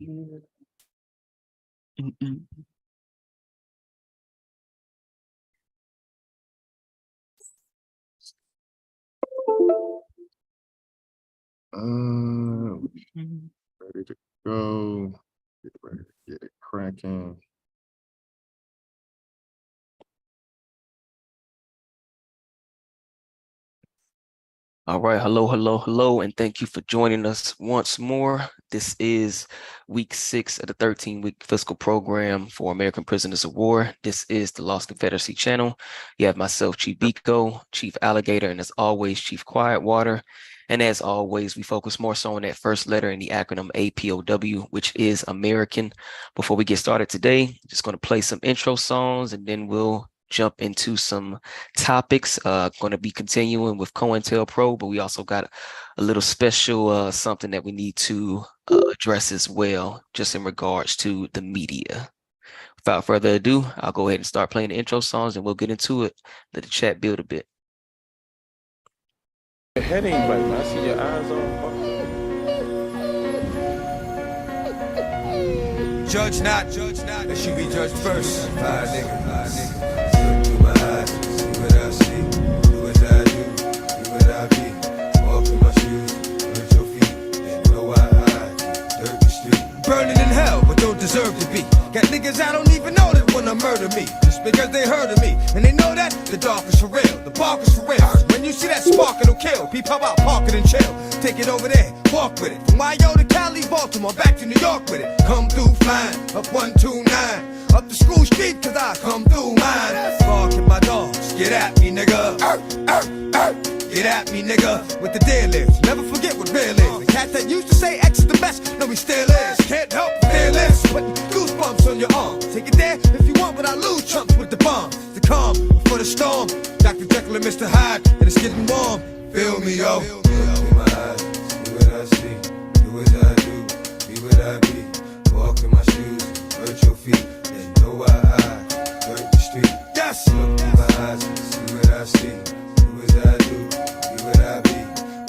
Mm-mm. Ready to go. Get ready to get it cracking. All right, hello, and thank you for joining us once more. This is week 6 of the 13-week fiscal program for American Prisoners of War. This is the Lost Confederacy channel. You have myself, Chief Biko, Chief Alligator, and as always, Chief Quietwater. And as always, we focus more so on that first letter in the acronym APOW, which is American. Before we get started today, just going to play some intro songs, and then we'll jump into some topics. Going to be continuing with Cointel Pro, but we also got a little special something that we need to address as well, just in regards to the media. Without further ado, I'll go ahead and start playing the intro songs, and we'll get into it. Let the chat build a bit. Your head ain't right, man. I see your eyes on. Judge not, that should be judged first. Nigga. Look through my eyes, see what I see. Do what I do, be what I be. Walk in my shoes, hurt your feet. And know why I dirt the street. Burning in hell, but don't deserve to be. Got niggas I don't even know that wanna murder me. Just because they heard of me. And they know that the dark is for real, the bark is for real. When you see that spark, it'll kill. Peep how about park it and chill. Take it over there, walk with it. From Wyo to Cali, Baltimore, back to New York with it. Come through flying, up 129. Up the school street, cause I come through mine. Bark at my dogs, get at me, nigga. Get at me, nigga, with the deal is. Never forget what real is. The cat that used to say X is the best, no, he still is. Can't help fearless, putting goosebumps on your arm. Take it there if you want, but I lose chumps with the bomb. The calm before the storm. Dr. Jekyll and Mr. Hyde, and it's getting warm. Feel me, yo. Look in my eyes, see what I see. Do what I do, be what I be. Walk in my shoes, hurt your feet. And know why I dirt the street. Yes. Look in my eyes, see what I see. Do what I do, be what I be.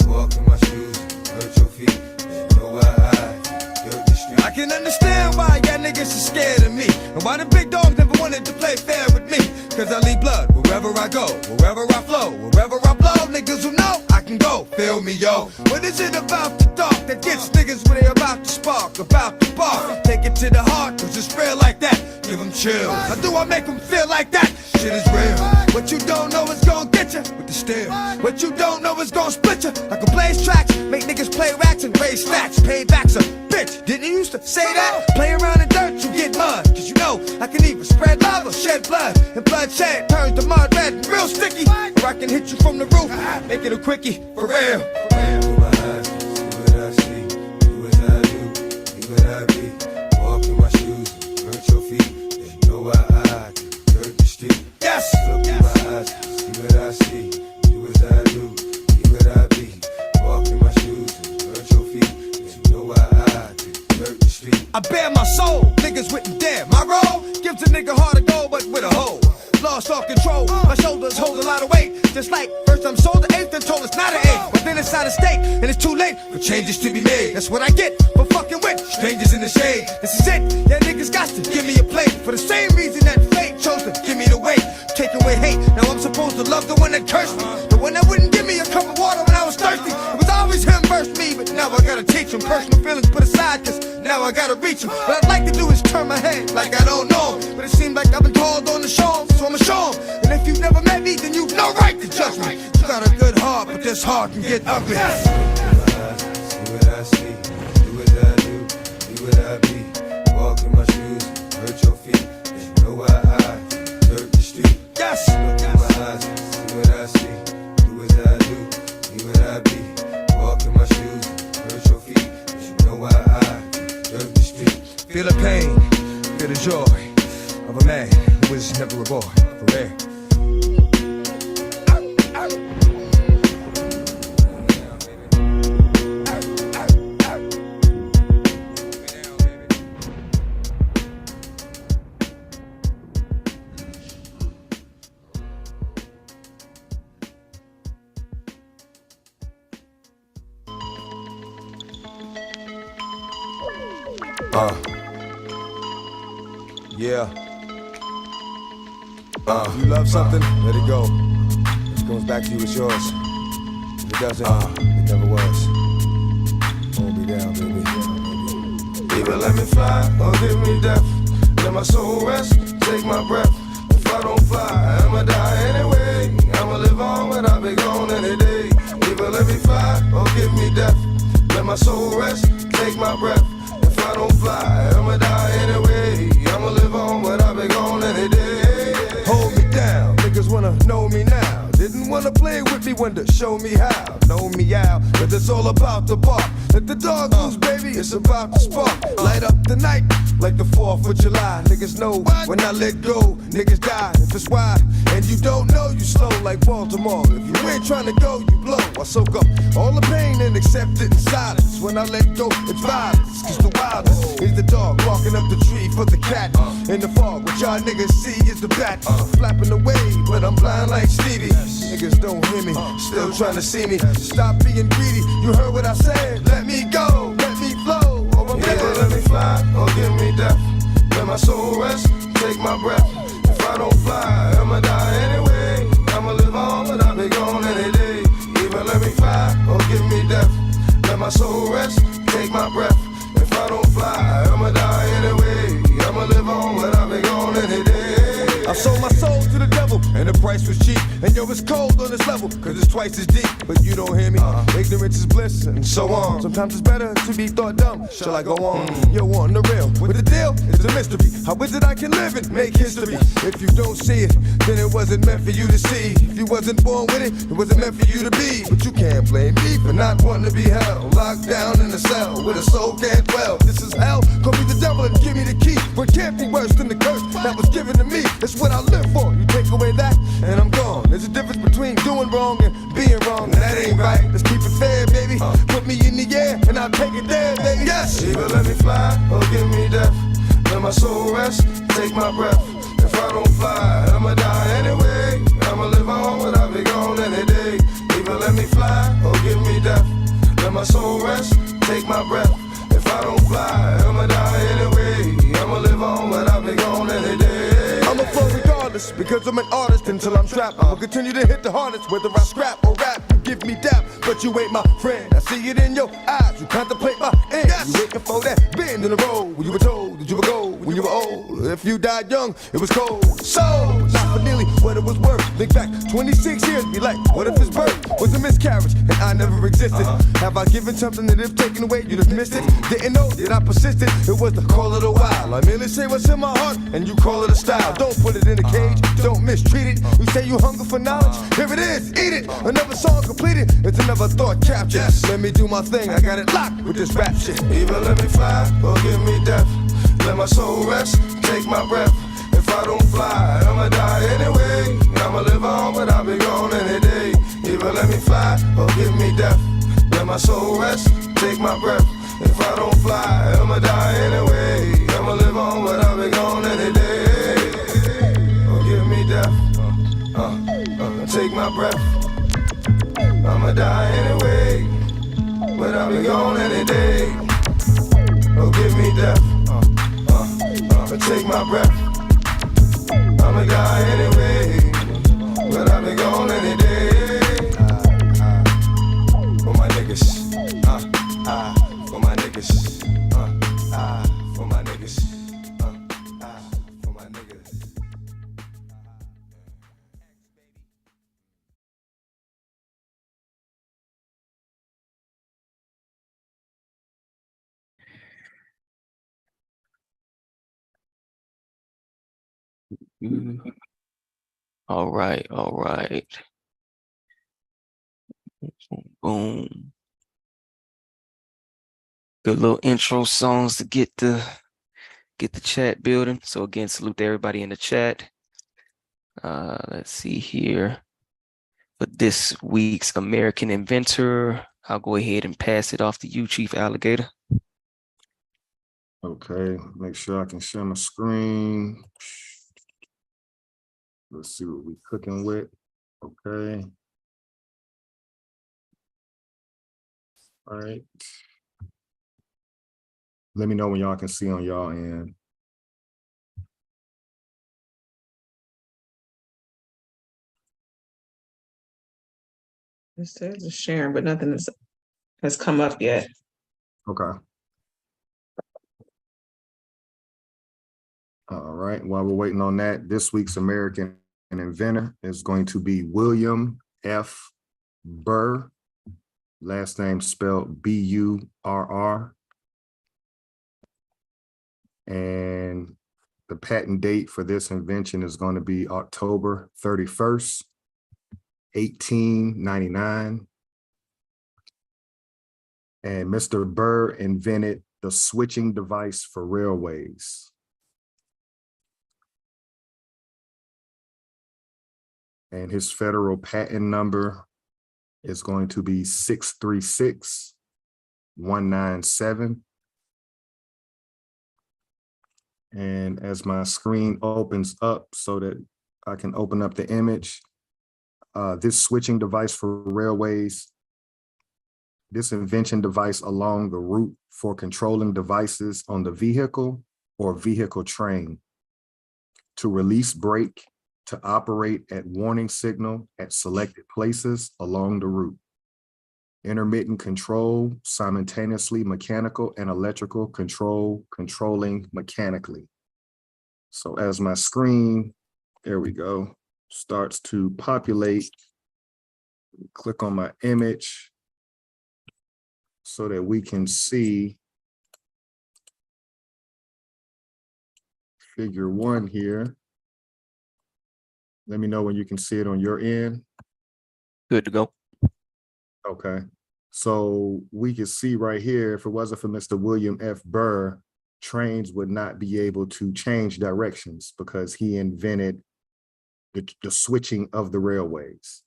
Walk in my shoes, hurt your feet. And know why I dirt the street. I can understand why y'all niggas are scared of me. And why the big dogs never wanted to play fair with me. Cause I leave blood wherever I go, wherever I flow, wherever I blow. Niggas who know I can go, feel me, yo. What is it about the dark that gets niggas when they about to spark, about to bark? Take it to the heart, cause it's real like that. Give them chills. How do I make them feel like that? Shit is real. What you don't know is gonna get you with the steel. What you don't know is gonna split you like a blaze tracks. Make niggas play racks and raise stacks. Payback's a bitch. Didn't you used to say that? Play around in dirt, you get mud. Cause you know I can either spread love or shed blood. And bloodshed turns the mud red and real sticky. Or I can hit you from the roof, make it a quickie, for real. Do my eyes, see what I see. Do what I do, be what I be. Walk in my shoes, hurt your feet. And know why I dirt the street. Yes! Look in my eyes, see what I see. Do what I do, be what I be. Walk in my shoes, hurt your feet. And know why I dirt the street. I bear my soul, niggas wouldn't dare. My role gives a nigga hard to go, but with a hole. Lost all control, my shoulders hold a lot of weight. Just like first I'm sold the eighth, then told it's not an eighth. But then it's out of state, and it's too late for changes to be made. That's what I get for fucking with strangers in the shade. This is it, yeah, niggas got to give me a plate. For the same reason that fate chose to give me the weight. Take away hate, now I'm supposed to love the one that cursed me. The one that wouldn't give me a cup of water when I was thirsty. It was always him versus me, but now I gotta teach him. Personal feelings put aside, cause now I gotta reach him. What I'd like to do is turn my head like I don't know him. But it seems like I've been called on the show, so I'ma show him. And if you've never met me, then you've no right to judge me. You got a good heart, but this heart can get ugly. See what I see, do what I do, be what I be. Walk in my shoes, hurt your feet. And know why I dirt the street. Yes! Look in my eyes, see what I see. Do what I do, be what I be. Walk in my shoes, hurt your feet. And know why I dirt the street. Feel the pain, feel the joy of a man who was never a boy, for real. Yeah. If you love something, let it go. If it comes back to you, it's yours. If it doesn't, it never was. Hold me down, baby. Either let me fly or give me death. Let my soul rest, take my breath. If I don't fly, I'ma die anyway. I'ma live on, but I'll be gone any day. Either let me fly or give me death. Let my soul rest, take my breath. If I don't fly, I'ma die anyway. I'ma live on, but I'll be gone any day. Hold me down, niggas wanna know me now. Didn't wanna play with me, wanted to show me how. Know me out, cause it's all about the bark. Let the dog loose, baby, it's about to spark. Light up the night, like the 4th of July. Niggas know when I let go, niggas die. If it's why, and you don't know, you slow like Baltimore. If you ain't trying to go, you blow. I soak up all the pain and accept it in silence. When I let go, it's violence. Cause the wildest is the dog walking up the tree for the cat. In the fog, what y'all niggas see is the bat. Flapping away, but I'm blind like Stevie. Niggas don't hear me, still trying to see me. Stop being greedy, you heard what I said. Let me go, let me flow. Either let me fly or give me death. Let my soul rest, take my breath. If I don't fly, I'ma die anyway. I'ma live on, but I'll be gone any day. Either let me fly or give me death. Let my soul rest, take my breath. If I don't fly, I'ma die anyway. I'ma live on, but I'll be gone any day. I sold my soul to the devil, and the price was cheap. And yo, it's cold on this level, cause it's twice as deep. But you don't hear me, ignorance is bliss, and so on. Sometimes it's better to be thought dumb. Shall I go on? Yo, on the real, with the deal, it's a mystery. How is it I can live and make history? If you don't see it, then it wasn't meant for you to see. If you wasn't born with it, it wasn't meant for you to be. But you can't blame me for not wanting to be held. Locked down in a cell, where the soul can't dwell. This is hell, call me the devil and give me the key. But it can't be worse than the curse that was given to me. That's what I live for. You take away that, and I'm gone. There's a difference between doing wrong and being wrong, and that ain't right. Let's keep it fair, baby. Put me in the air, and I'll take it there, baby. Yes. Either let me fly or give me death. Let my soul rest, take my breath. If I don't fly, I'ma die anyway. I'ma live on, but I'll be gone any day. Either let me fly or give me death. Let my soul rest, take my breath. If I don't fly, I'ma die anyway. I'ma live on, but I'll be gone any day. I'ma flow regardless, because I'm an artist until I'm trapped. I'ma continue to hit the hardest, whether I scrap or rap. You give me dap, but you ain't my friend. I see it in your eyes, you contemplate my end. Yes. You waiting for that bend in the road when you were told that you would go when you were old. If you died young, it was cold. So, not for nearly what it was worth. Think back 26 years, be like, what if his birth was a miscarriage and I never existed? Have I given something that if taken away, you'd have missed it? Didn't know that I persisted, it was the call of the wild. I merely say what's in my heart, and you call it a style. Don't put it in a cage, don't mistreat it. You say you hunger for knowledge, here it is, eat it. Another song completed, it's another thought captured. Yes. Let me do my thing, I got it locked with this rap shit. Either let me fly or give me death. Let my soul rest, take my breath. If I don't fly, I'ma die anyway. I'ma live on, but I'll be gone any day. Either let me fly or give me death. Let my soul rest, take my breath. If I don't fly, I'ma die anyway. I'ma live on, but I'll be gone any day. Or give me death. Take my breath. I'ma die anyway, but I'll be gone any day. Oh, give me death. Take my breath. I'ma die anyway, but I'll be gone any day. For my niggas. For my niggas. For my niggas. For my niggas. All right, all right. Boom. Good little intro songs to get the chat building. So again, salute to everybody in the chat. Let's see here. For this week's American Inventor, I'll go ahead and pass it off to you, Chief Alligator. Okay, make sure I can share my screen. Let's see what we're cooking with. Okay. All right. Let me know when y'all can see on y'all end. It says it's sharing, but nothing has come up yet. Okay. All right. While we're waiting on that, this week's American inventor is going to be William F. Burr. Last name spelled B-U-R-R. And the patent date for this invention is going to be October 31st, 1899. And Mr. Burr invented the switching device for railways. And his federal patent number is going to be 636197. And as my screen opens up so that I can open up the image, this switching device for railways, this invention device along the route for controlling devices on the vehicle or vehicle train to release brake, to operate at warning signal at selected places along the route. Intermittent control, simultaneously mechanical and electrical control, controlling mechanically. So as my screen, there we go, starts to populate, click on my image so that we can see figure 1 here. Let me know when you can see it on your end. Good to go. Okay. So we can see right here, if it wasn't for Mr. William F. Burr, trains would not be able to change directions because he invented the switching of the railways.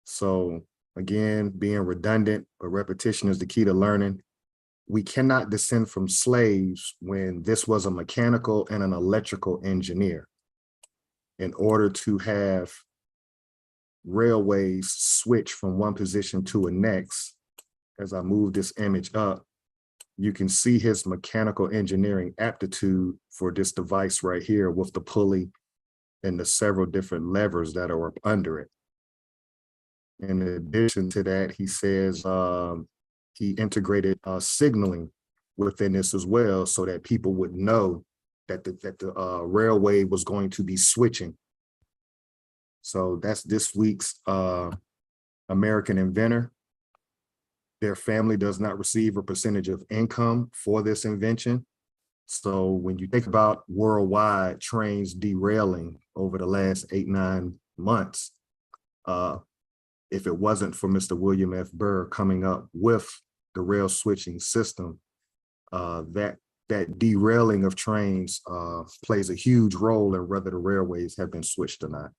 So again, being redundant, but repetition is the key to learning. We cannot descend from slaves when this was a mechanical and an electrical engineer. In order to have railways switch from one position to a next, as I move this image up, you can see his mechanical engineering aptitude for this device right here with the pulley and the several different levers that are up under it. In addition to that, he says he integrated signaling within this as well so that people would know that the railway was going to be switching. So that's this week's American inventor. Their family does not receive a percentage of income for this invention. So when you think about worldwide trains derailing over the last 8-9 months, if it wasn't for Mr. William F. Burr coming up with the rail switching system, that derailing of trains plays a huge role in whether the railways have been switched or not.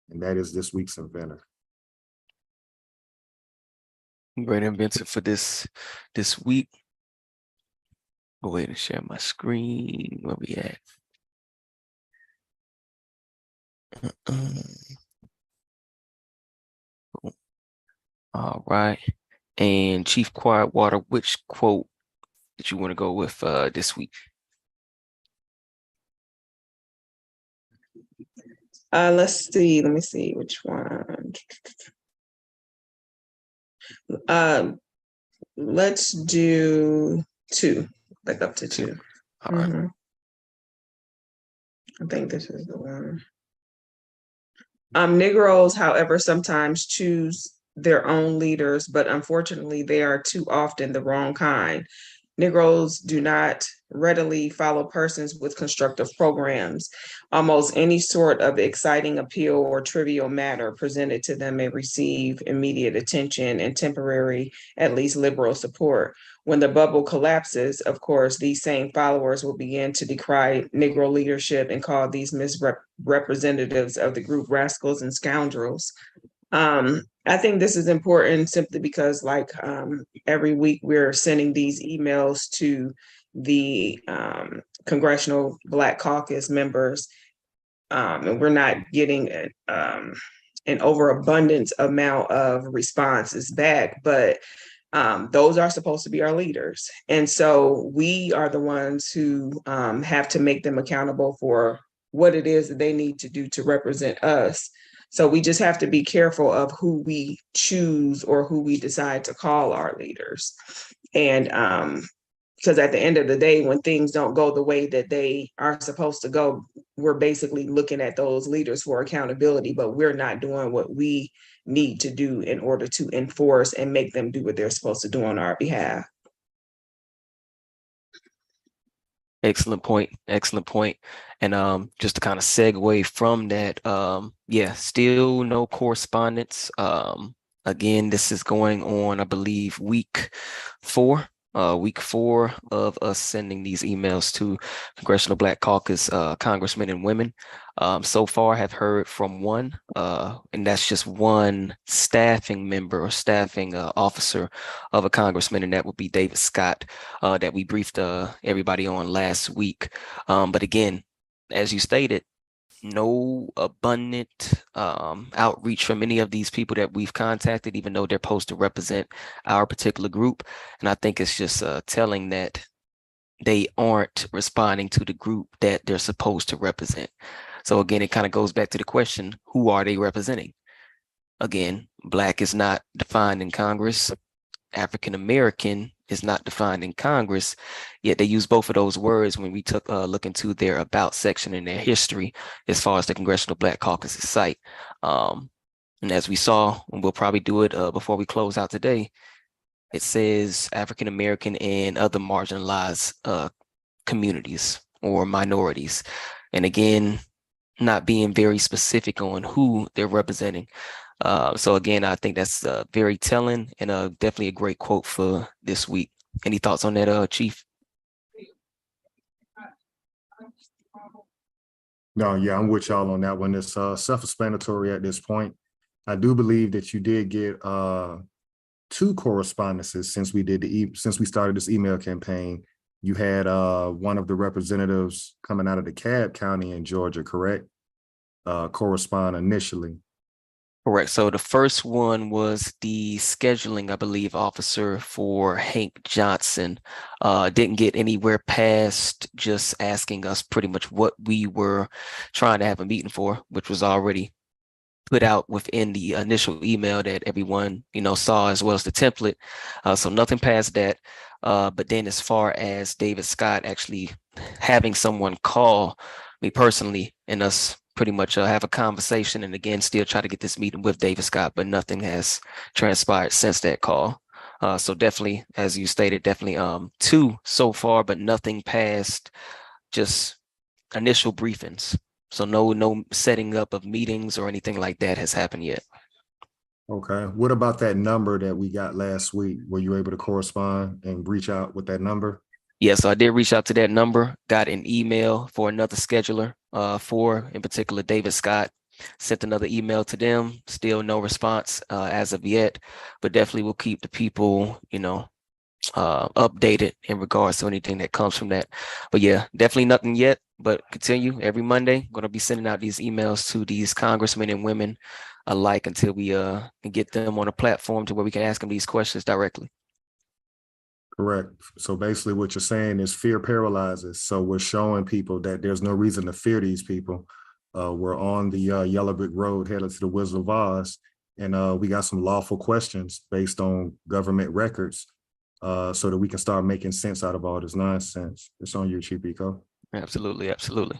And that is this week's inventor. Great inventor for this week. Go ahead and share my screen. Where we at? All right. And Chief Quietwater, which quote did you want to go with this week? Let's see. Let me see which one. Let's do 2, like up to 2. All right. I think this is the one. Negroes, however, sometimes choose their own leaders, but unfortunately, they are too often the wrong kind. Negroes do not readily follow persons with constructive programs. Almost any sort of exciting appeal or trivial matter presented to them may receive immediate attention and temporary, at least liberal support. When the bubble collapses, of course, these same followers will begin to decry Negro leadership and call these misrepresentatives of the group rascals and scoundrels. I think this is important simply because, like, every week we're sending these emails to the Congressional Black Caucus members, and we're not getting an overabundance amount of responses back. But those are supposed to be our leaders. And so we are the ones who have to make them accountable for what it is that they need to do to represent us. So we just have to be careful of who we choose or who we decide to call our leaders. And because at the end of the day, when things don't go the way that they are supposed to go, we're basically looking at those leaders for accountability, but we're not doing what we need to do in order to enforce and make them do what they're supposed to do on our behalf. Excellent point. Excellent point. And just to kind of segue from that, yeah, still no correspondence. Again, this is going on, I believe, week 4 of us sending these emails to Congressional Black Caucus congressmen and women. So far have heard from one, and that's just one staffing member or staffing officer of a congressman, and that would be David Scott, that we briefed everybody on last week. But again, as you stated, no abundant outreach from any of these people that we've contacted, even though they're supposed to represent our particular group. And I think it's just telling that they aren't responding to the group that they're supposed to represent. So again, it kind of goes back to the question, who are they representing? Again, Black is not defined in Congress. African American is not defined in Congress, yet they use both of those words when we took a look into their about section in their history as far as the Congressional Black Caucus's site. And as we saw, and we'll probably do it before we close out today, it says African American and other marginalized communities or minorities. And again, not being very specific on who they're representing. So again, I think that's very telling and definitely a great quote for this week. Any thoughts on that, Chief? No, yeah, I'm with y'all on that one. It's self-explanatory at this point. I do believe that you did get 2 correspondences since we started this email campaign. You had one of the representatives coming out of DeKalb County in Georgia, correct? Correspond initially. Correct. So the first one was the scheduling, I believe, officer for Hank Johnson. Didn't get anywhere past just asking us pretty much what we were trying to have a meeting for, which was already put out within the initial email that everyone, saw, as well as the template. So nothing past that. But then as far as David Scott actually having someone call me personally and us pretty much have a conversation, and again, still try to get this meeting with David Scott, but nothing has transpired since that call. So definitely, as you stated, definitely 2 so far, but nothing past just initial briefings. So no setting up of meetings or anything like that has happened yet. Okay. What about that number that we got last week? Were you able to correspond and reach out with that number? Yeah, so I did reach out to that number, got an email for another scheduler for, in particular, David Scott. Sent another email to them, still no response as of yet, but definitely will keep the people, updated in regards to anything that comes from that. But yeah, definitely nothing yet, but continue every Monday. Going to be sending out these emails to these congressmen and women alike until we can get them on a platform to where we can ask them these questions directly. Correct. So basically what you're saying is fear paralyzes. So we're showing people that there's no reason to fear these people. We're on the Yellow Brick Road headed to the Wizard of Oz, and we got some lawful questions based on government records so that we can start making sense out of all this nonsense. It's on you, Chief Eco. Absolutely, absolutely.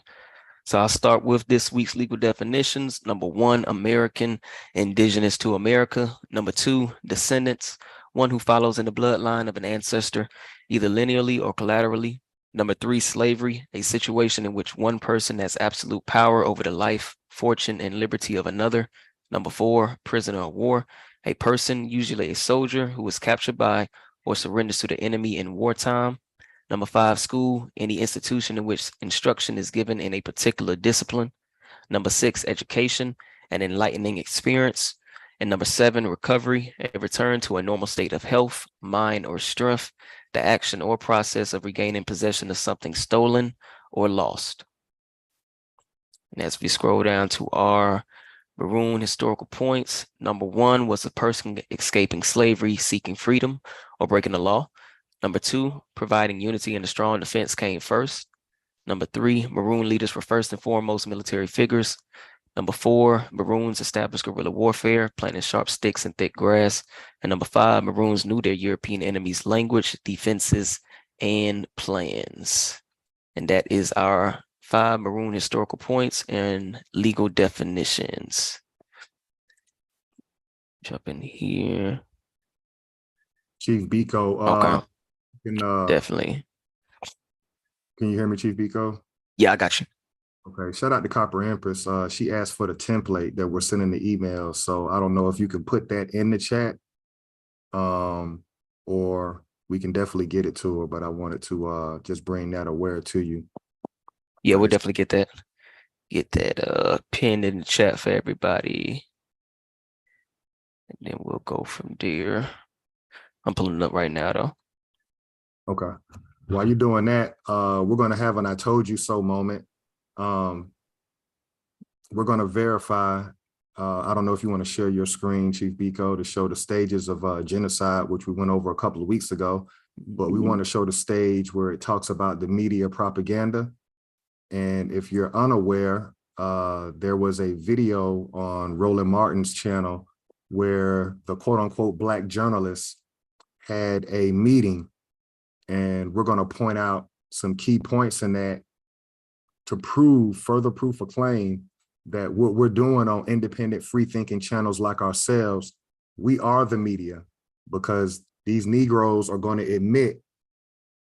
So I'll start with this week's legal definitions. Number 1, American, indigenous to America. Number 2, descendants, one who follows in the bloodline of an ancestor, either linearly or collaterally. Number 3, slavery, a situation in which one person has absolute power over the life, fortune, and liberty of another. Number 4, prisoner of war, a person, usually a soldier, who is captured by or surrenders to the enemy in wartime. Number 5, school, any institution in which instruction is given in a particular discipline. Number 6, education, an enlightening experience. And number 7, recovery, a return to a normal state of health, mind, or strength, the action or process of regaining possession of something stolen or lost. And as we scroll down to our Maroon historical points. Number 1 was a person escaping slavery, seeking freedom, or breaking the law. Number 2, providing unity and a strong defense came first. Number 3, Maroon leaders were first and foremost military figures. Number 4, Maroons established guerrilla warfare, planting sharp sticks in thick grass. And number 5, Maroons knew their European enemies' language, defenses, and plans. And that is our 5 Maroon historical points and legal definitions. Jump in here. Chief Biko, Okay, can, definitely. can you hear me, Chief Biko? Yeah, I got you. Okay, shout out to Copper Empress. She asked for the template that we're sending the email. So I don't know if you can put that in the chat, or we can definitely get it to her, but I wanted to just bring that aware to you. Yeah, we'll definitely get that pinned in the chat for everybody. And then we'll go from there. I'm pulling it up right now though. Okay. While you're doing that, we're going to have an I told you so moment. We're going to verify. I don't know if you want to share your screen, Chief Biko, to show the stages of genocide, which we went over a couple of weeks ago, but we want to show the stage where it talks about the media propaganda. And if you're unaware, there was a video on Roland Martin's channel where the quote unquote Black journalists had a meeting, and we're going to point out some key points in that to prove further proof of claim that what we're doing on independent free thinking channels like ourselves, we are the media, because these Negroes are going to admit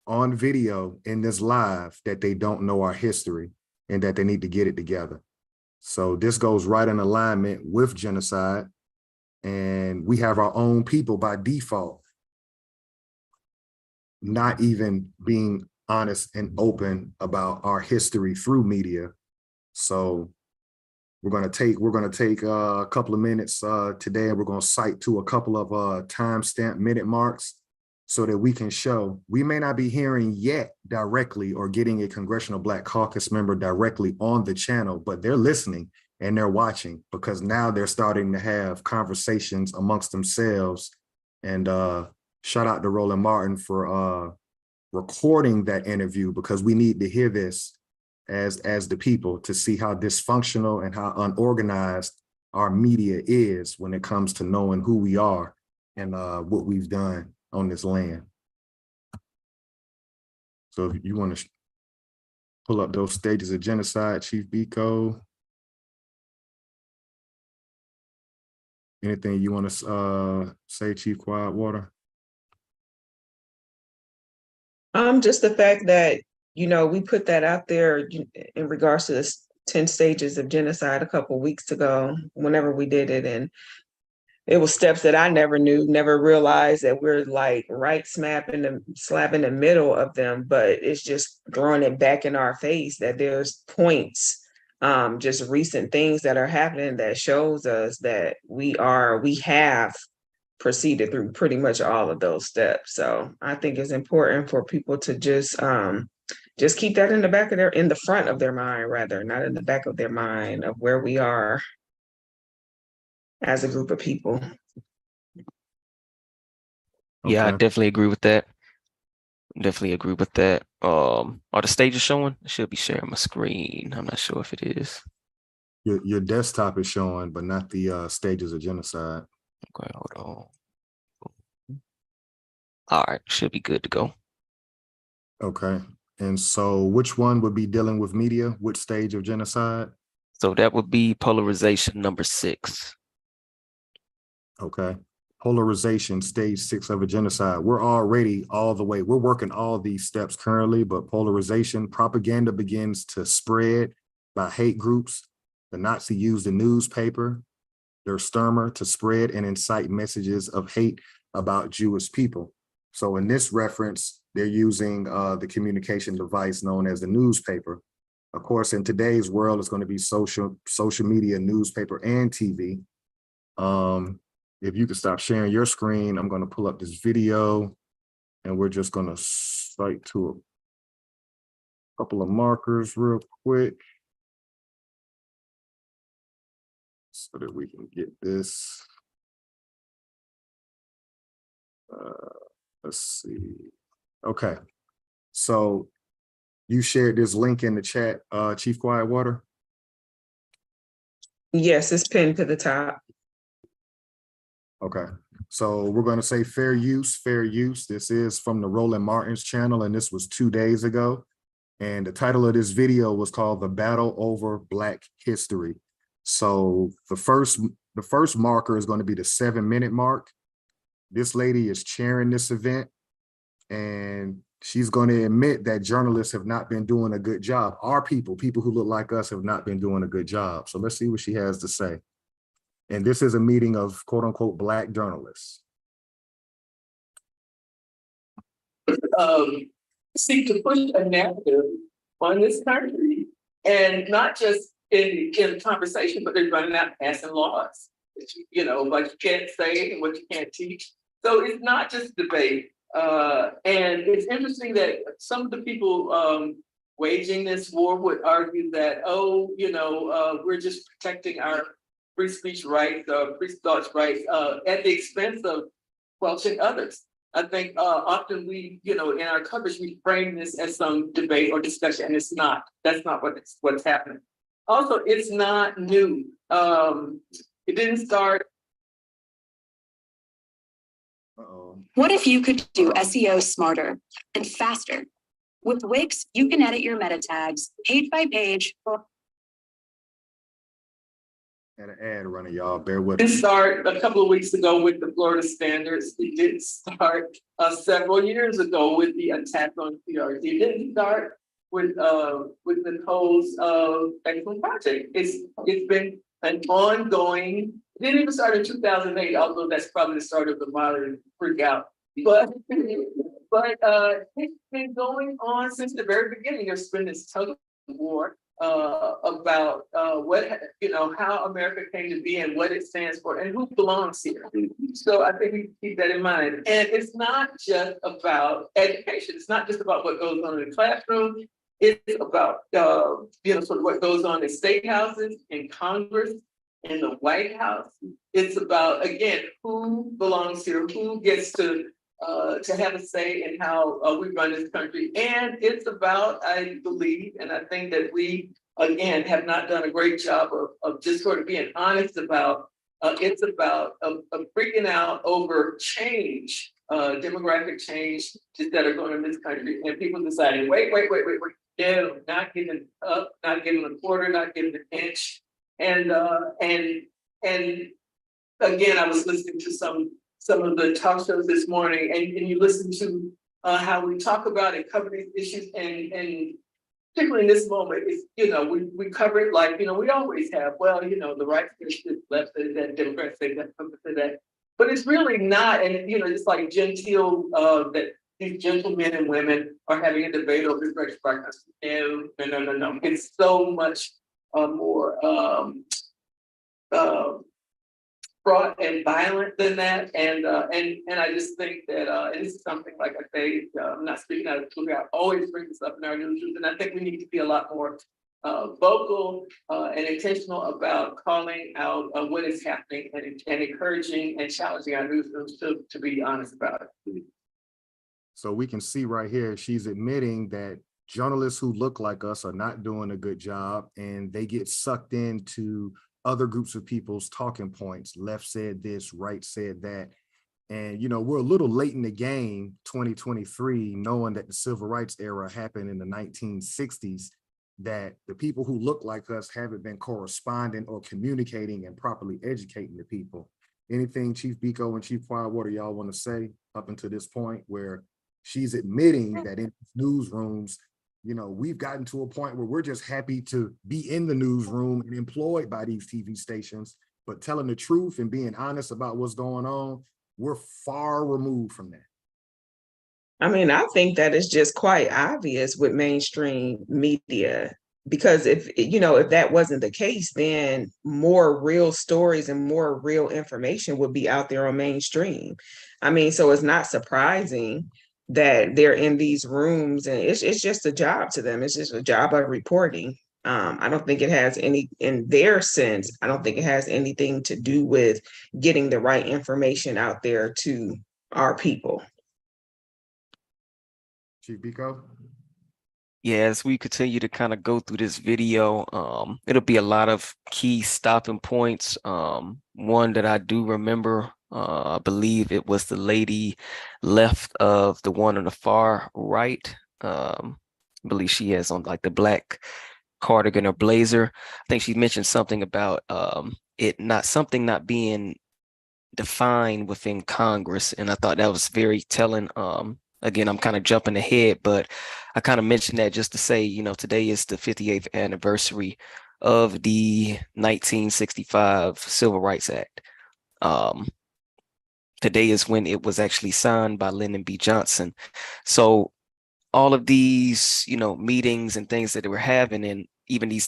on video in this live that they don't know our history and that they need to get it together. So this goes right in alignment with genocide, and we have our own people by default not even being honest and open about our history through media. So we're going to take a couple of minutes today, and we're going to cite to a couple of timestamp minute marks so that we can show we may not be hearing yet directly or getting a Congressional Black Caucus member directly on the channel, but they're listening and they're watching, because now they're starting to have conversations amongst themselves. And shout out to Roland Martin for recording that interview, because we need to hear this as the people to see how dysfunctional and how unorganized our media is when it comes to knowing who we are and what we've done on this land. So if you want to pull up those stages of genocide, Chief Biko, anything you want to say, Chief Quietwater? Just the fact that, you know, we put that out there in regards to the 10 stages of genocide a couple of weeks ago, whenever we did it. And it was steps that I never knew, never realized that we're like right slap in the middle of them, but it's just throwing it back in our face that there's points, just recent things that are happening that shows us that we have proceeded through pretty much all of those steps. So I think it's important for people to just keep that in the front of their mind, rather, not in the back of their mind, of where we are as a group of people. Yeah, I Okay. definitely agree with that. Are the stages showing? I should be sharing my screen. I'm not sure if it is. Your desktop is showing, but not the stages of genocide. Okay, hold on. All right, should be good to go. Okay. And so which one would be dealing with media? Which stage of genocide? So that would be polarization number 6. Okay. Polarization, stage 6 of a genocide. We're already all the way. We're working all these steps currently, but polarization, propaganda begins to spread by hate groups. The Nazi used the newspaper, their Sturmer, to spread and incite messages of hate about Jewish people. So in this reference, they're using the communication device known as the newspaper. Of course, in today's world, it's going to be social media, newspaper, and TV. If you could stop sharing your screen, I'm going to pull up this video, and we're just going to cite to a couple of markers real quick. so that we can get this. Let's see. Okay. So you shared this link in the chat, Chief Quietwater? Yes, it's pinned to the top. Okay. So we're going to say fair use, fair use. This is from the Roland Martin's channel, and this was 2 days ago. And the title of this video was called The Battle Over Black History. So the first marker is going to be the 7-minute mark. This lady is chairing this event, and she's going to admit that journalists have not been doing a good job. Our people who look like us, have not been doing a good job. So let's see what she has to say. And this is a meeting of quote unquote Black journalists. Seek to push a narrative on this country, and not just in conversation, but they're running out passing laws. You know, what you can't say and what you can't teach. So it's not just debate. And it's interesting that some of the people waging this war would argue that, oh, you know, we're just protecting our free speech rights, free thoughts rights at the expense of quelching others. I think often we, you know, in our coverage, we frame this as some debate or discussion, and it's not. That's not what's happening. Also, it's not new. It didn't start. What if you could do SEO smarter and faster? With Wix, you can edit your meta tags page by page. Had an ad running, y'all. Bear with It me. didn't start a couple of weeks ago with the Florida standards. It didn't start several years ago with the attack on PRC. It didn't start with Nicole's excellent project. It's been an ongoing. It didn't even start in 2008, although that's probably the start of the modern freak out. But it's been going on since the very beginning. There's been this tug of war about what, you know, how America came to be and what it stands for and who belongs here. So I think we keep that in mind. And it's not just about education. It's not just about what goes on in the classroom. It's about, you know, sort of what goes on in state houses, in Congress, in the White House. It's about, again, who belongs here, who gets to have a say in how we run this country. And it's about, I believe, and I think that we, again, have not done a great job of just sort of being honest about, it's about freaking out over change, demographic change that are going on in this country, and people deciding, wait, no, not giving up, not giving a quarter, not giving an inch. And again, I was listening to some of the talk shows this morning, and you listen to how we talk about and cover these issues, and particularly in this moment, it's, you know, we cover it like, you know, we always have. Well, you know, the right says this, left says that, Democrats say that, something say that, but it's really not. And you know, it's like genteel that these gentlemen and women are having a debate over this right practice. No. It's so much more fraught and violent than that, and I just think that and this is something, like I say, I'm not speaking out of school. I always bring this up in our newsrooms, and I think we need to be a lot more vocal and intentional about calling out what is happening and encouraging and challenging our newsrooms to be honest about it. So we can see right here, she's admitting that journalists who look like us are not doing a good job, and they get sucked into other groups of people's talking points. Left said this, right said that. And, you know, we're a little late in the game, 2023, knowing that the civil rights era happened in the 1960s, that the people who look like us haven't been corresponding or communicating and properly educating the people. Anything Chief Biko and Chief Quietwater y'all want to say up until this point, where she's admitting that in newsrooms, you know, we've gotten to a point where we're just happy to be in the newsroom and employed by these TV stations, but telling the truth and being honest about what's going on, we're far removed from that. I mean, I think that is just quite obvious with mainstream media, because if that wasn't the case, then more real stories and more real information would be out there on mainstream. I mean, so it's not surprising that they're in these rooms, and it's just a job to them. It's just a job of reporting. I don't think it has any, in their sense, I don't think it has anything to do with getting the right information out there to our people. Chief Biko? Yeah, as we continue to kind of go through this video, it'll be a lot of key stopping points. One that I do remember, I believe it was the lady left of the one on the far right. I believe she has on like the black cardigan or blazer. I think she mentioned something about it not being defined within Congress, and I thought that was very telling. Again, I'm kind of jumping ahead, but I kind of mentioned that just to say, you know, today is the 58th anniversary of the 1965 Civil Rights Act. Today is when it was actually signed by Lyndon B. Johnson. So all of these, you know, meetings and things that they were having, and even these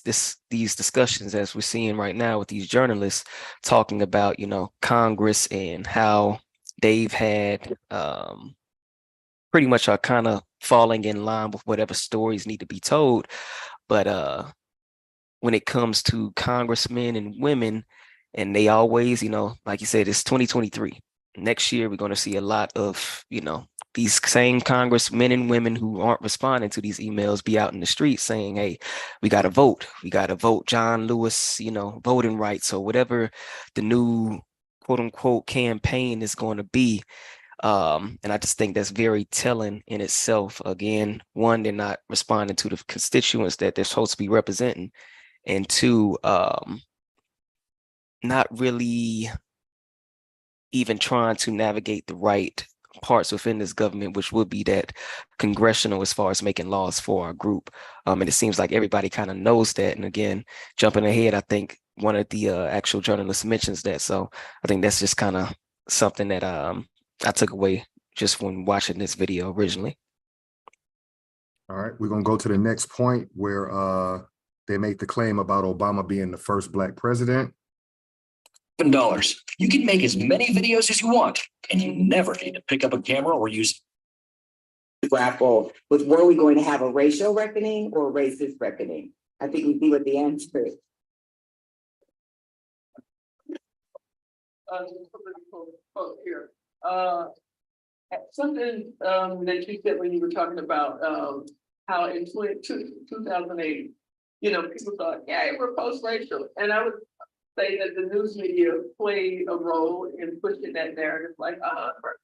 discussions as we're seeing right now with these journalists talking about, you know, Congress and how they've had pretty much are kind of falling in line with whatever stories need to be told. But when it comes to congressmen and women, and they always, you know, like you said, it's 2023. Next year, we're going to see a lot of, you know, these same congressmen and women who aren't responding to these emails be out in the streets saying, hey, we got to vote. We got to vote John Lewis, you know, voting rights or whatever the new quote unquote campaign is going to be. And I just think that's very telling in itself. Again, one, they're not responding to the constituents that they're supposed to be representing. And two, not really even trying to navigate the right parts within this government, which would be that congressional as far as making laws for our group. And it seems like everybody kind of knows that. And again, jumping ahead, I think one of the actual journalists mentions that. So I think that's just kind of something that I took away just when watching this video originally. All right, we're gonna go to the next point where they make the claim about Obama being the first Black president. $7. You can make as many videos as you want, and you never need to pick up a camera or use. Grapple with, were we going to have a racial reckoning or a racist reckoning? I think we see what the answer is. Here. Something that you said when you were talking about how in 2008, you know, people thought, yeah, we're post-racial. And I would say that the news media played a role in pushing that narrative, like,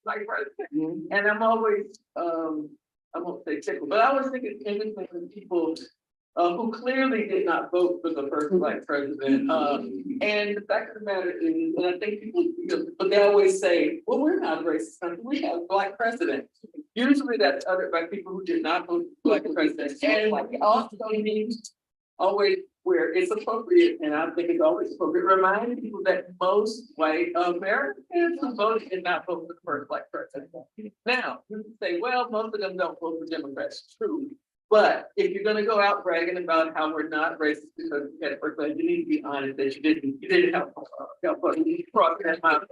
like president. And I'm always, I won't say tickled, but I always think it's interesting when people who clearly did not vote for the first Black president. And the fact of the matter is, and I think people, you know, but they always say, well, we're not a racist country, we have a Black president. Usually that's uttered by people who did not vote for Black president. And like also means always where it's appropriate, and I think it's always appropriate, remind people that most white Americans who voted did not vote for the first Black president. Now, you can say, well, most of them don't vote for Democrats, true. But if you're gonna go out bragging about how we're not racist because we had a first lady, you need to be honest that you didn't help cross that mountain.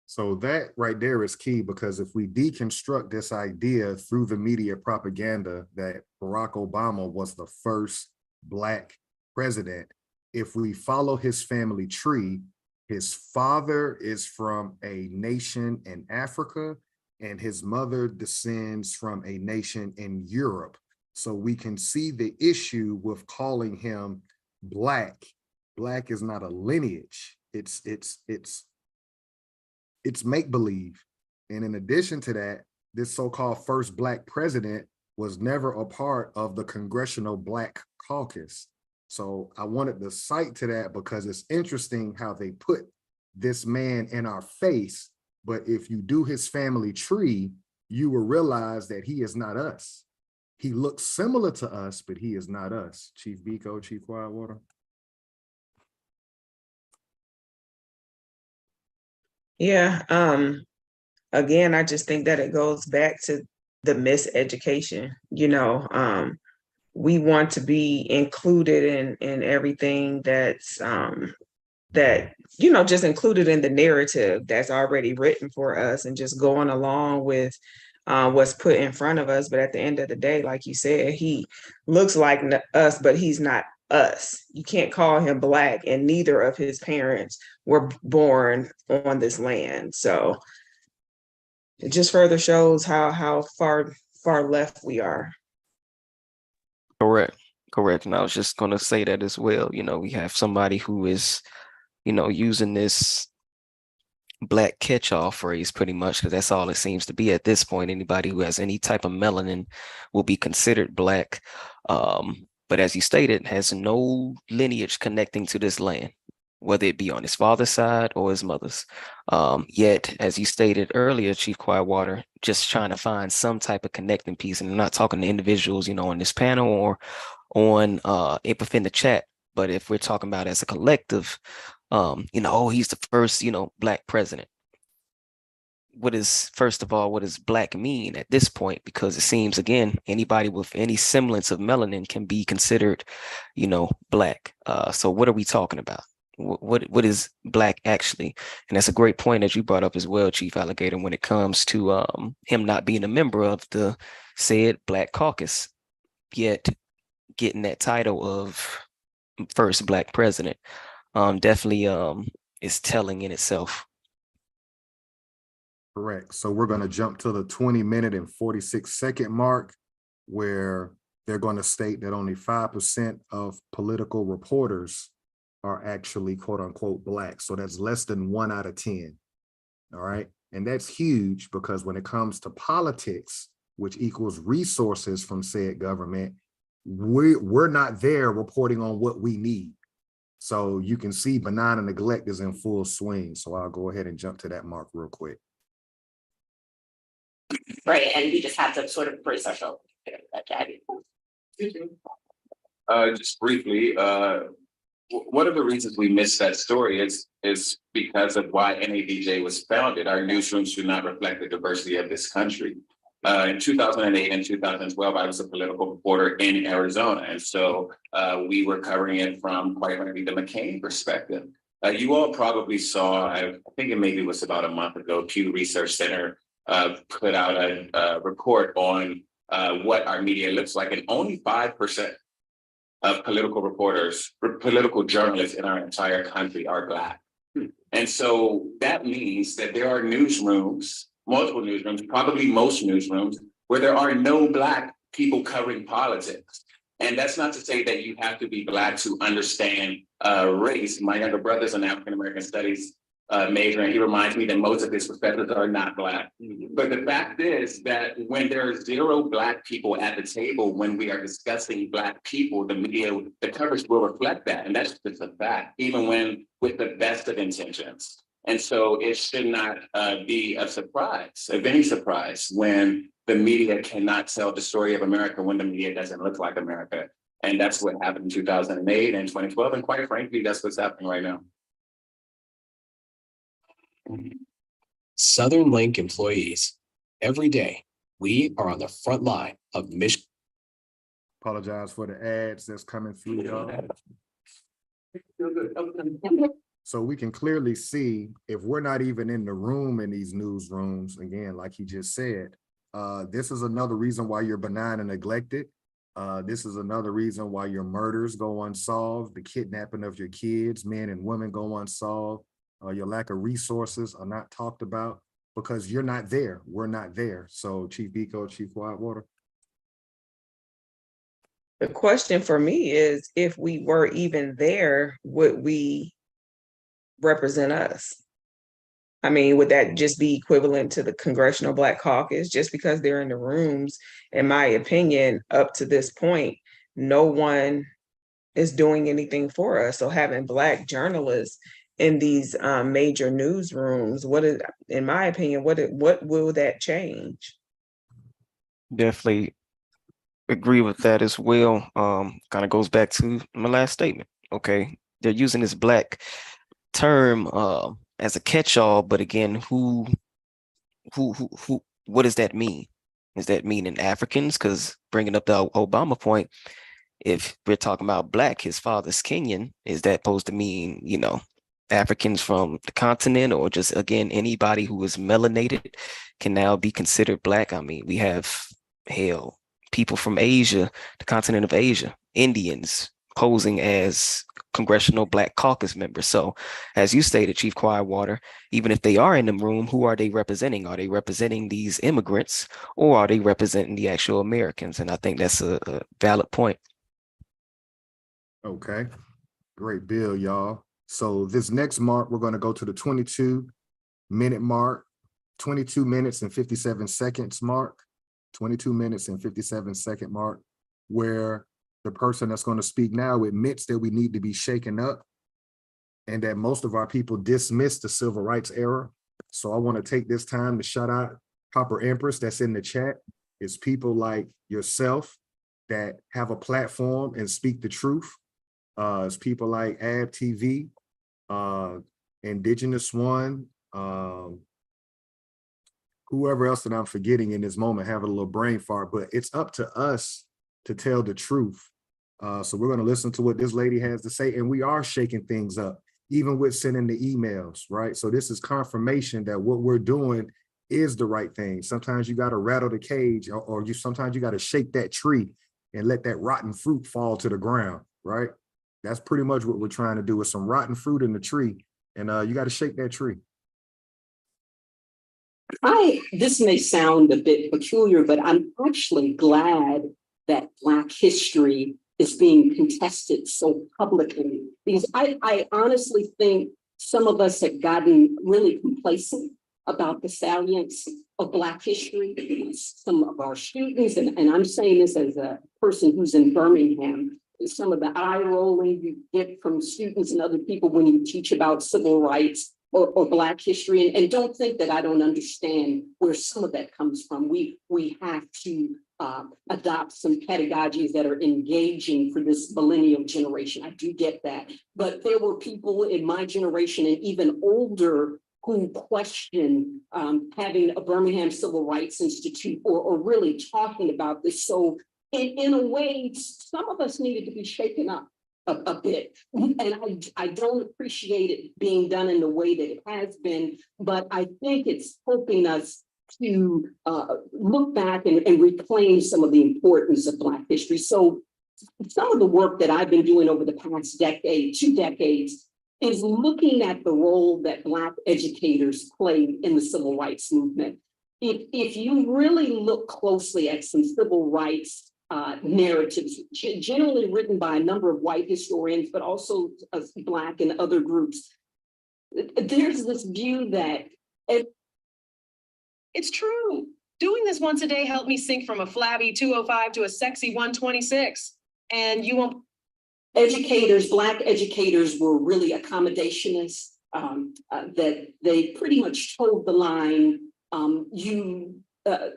So that right there is key, because if we deconstruct this idea through the media propaganda that Barack Obama was the first Black president, if we follow his family tree, his father is from a nation in Africa and his mother descends from a nation in Europe. So we can see the issue with calling him Black. Black is not a lineage. It's make-believe. And in addition to that, this so-called first Black president was never a part of the Congressional Black Caucus. So I wanted to cite to that because it's interesting how they put this man in our face. But if you do his family tree, you will realize that he is not us. He looks similar to us, but he is not us. Chief Biko, Chief Wildwater. Yeah. Again, I just think that it goes back to the miseducation. You know, we want to be included in everything that's that, you know, just included in the narrative that's already written for us, and just going along with what's put in front of us. But at the end of the day, like you said, he looks like us, but he's not us. You can't call him Black, and neither of his parents were born on this land. So it just further shows how far left we are. Correct. Correct. And I was just going to say that as well. You know, we have somebody who is, you know, using this Black catch-all phrase pretty much, because that's all it seems to be at this point. Anybody who has any type of melanin will be considered Black. But as you stated, has no lineage connecting to this land, whether it be on his father's side or his mother's. Yet, as you stated earlier, Chief Quietwater, just trying to find some type of connecting piece. And I'm not talking to individuals, you know, on this panel or on within the chat, but if we're talking about as a collective, you know, oh, he's the first, you know, Black president. First of all, what does Black mean at this point? Because it seems, again, anybody with any semblance of melanin can be considered, you know, Black. So what are we talking about? What is Black actually? And that's a great point that you brought up as well, Chief Alligator, when it comes to him not being a member of the said Black caucus, yet getting that title of first Black president. Definitely is telling in itself. Correct. So we're going to jump to the 20-minute and 46-second mark, where they're going to state that only 5% of political reporters are actually quote unquote Black. So that's less than 1 out of 10. All right. And that's huge, because when it comes to politics, which equals resources from said government, we're not there reporting on what we need. So you can see benign neglect is in full swing. So I'll go ahead and jump to that mark real quick. Right, and we just have to sort of brace ourselves. Just briefly, one of the reasons we missed that story is because of why NADJ was founded. Our newsrooms do not reflect the diversity of this country. In 2008 and 2012, I was a political reporter in Arizona. And so we were covering it from, quite frankly, the McCain perspective. You all probably saw, I think it maybe was about a month ago, Pew Research Center put out a report on what our media looks like. And only 5% of political reporters, political journalists in our entire country are Black. And so that means that there are newsrooms, multiple newsrooms, probably most newsrooms, where there are no Black people covering politics. And that's not to say that you have to be Black to understand race. My younger brother's an African-American studies major, and he reminds me that most of his professors are not Black. But the fact is that when there are 0 Black people at the table, when we are discussing Black people, the media, the coverage will reflect that. And that's just a fact, even when with the best of intentions. And so it should not be a surprise, of any surprise, when the media cannot tell the story of America when the media doesn't look like America. And that's what happened in 2008 and 2012. And quite frankly, that's what's happening right now. Southern Link employees, every day, we are on the front line of mission. Apologize for the ads that's coming through, y'all. So we can clearly see, if we're not even in the room in these newsrooms, again, like he just said, this is another reason why you're benign and neglected. This is another reason why your murders go unsolved, the kidnapping of your kids, men and women go unsolved. Your lack of resources are not talked about because you're not there. We're not there. So Chief Biko, Chief Whitewater. The question for me is, if we were even there, would we represent us? I mean, would that just be equivalent to the Congressional Black Caucus? Just because they're in the rooms, in my opinion, up to this point, no one is doing anything for us. So having Black journalists in these major newsrooms, in my opinion, what will that change? Definitely agree with that as well. Kind of goes back to my last statement. Okay, they're using this Black term as a catch-all, but again, who what does that mean? Does that mean in Africans? Because bringing up the Obama point, if we're talking about Black, his father's Kenyan, is that supposed to mean, you know, Africans from the continent, or just, again, anybody who is melanated can now be considered Black. I mean, we have, hell, people from Asia, the continent of Asia, Indians posing as Congressional Black Caucus members. So, as you stated, Chief Quietwater, even if they are in the room, who are they representing? Are they representing these immigrants, or are they representing the actual Americans? And I think that's a valid point. Okay, great bill, y'all. So this next mark, we're going to go to the 22-minute mark, 22 minutes and 57 seconds mark, 22 minutes and 57-second mark, where the person that's going to speak now admits that we need to be shaken up and that most of our people dismiss the civil rights era. So I want to take this time to shout out Copper Empress that's in the chat. It's people like yourself that have a platform and speak the truth. It's people like Ab TV, Indigenous One, whoever else that I'm forgetting in this moment, having a little brain fart, but it's up to us to tell the truth. So we're going to listen to what this lady has to say, and we are shaking things up, even with sending the emails, right? So this is confirmation that what we're doing is the right thing. Sometimes you got to rattle the cage, or sometimes you got to shake that tree and let that rotten fruit fall to the ground, right? That's pretty much what we're trying to do, with some rotten fruit in the tree, and you got to shake that tree. This may sound a bit peculiar, but I'm actually glad that Black history is being contested so publicly, because I honestly think some of us have gotten really complacent about the salience of Black history. Some of our students, and I'm saying this as a person who's in Birmingham, some of the eye rolling you get from students and other people when you teach about civil rights or Black history, and don't think that I don't understand where some of that comes from. We have to adopt some pedagogies that are engaging for this millennial generation. I do get that, but there were people in my generation and even older who question having a Birmingham Civil Rights Institute or really talking about this. So in a way, some of us needed to be shaken up a bit. And I don't appreciate it being done in the way that it has been, but I think it's helping us to look back and reclaim some of the importance of Black history. So some of the work that I've been doing over the past decade, 2 decades, is looking at the role that Black educators played in the civil rights movement. If you really look closely at some civil rights narratives, generally written by a number of white historians, but also Black and other groups, there's this view that it's true. Doing this once a day helped me sink from a flabby 205 to a sexy 126. And you won't. Educators, Black educators were really accommodationist, that they pretty much told the line. You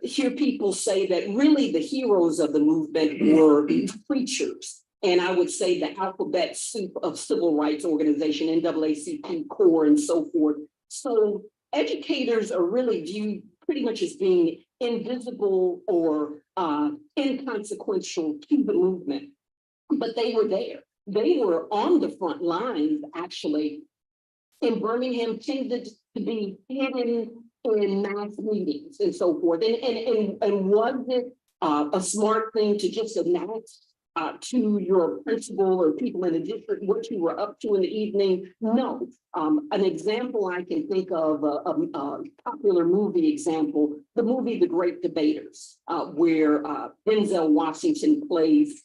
hear people say that really the heroes of the movement were preachers. And I would say the alphabet soup of civil rights organization, NAACP, CORE, and so forth. So educators are really viewed pretty much as being invisible or inconsequential to the movement. But they were there. They were on the front lines, actually. In Birmingham, tended to be hidden in mass meetings and so forth. And was it a smart thing to just announce to your principal or people in the district what you were up to in the evening? No. An example I can think of, a popular movie example, the movie The Great Debaters, where Denzel Washington plays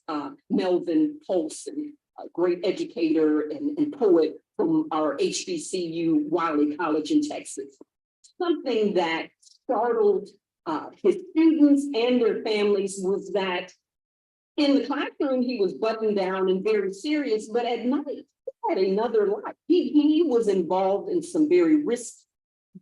Melvin Polson, a great educator and poet from our HBCU, Wiley College in Texas. Something that startled his students and their families was that in the classroom, he was buttoned down and very serious, but at night, he had another life. He was involved in some very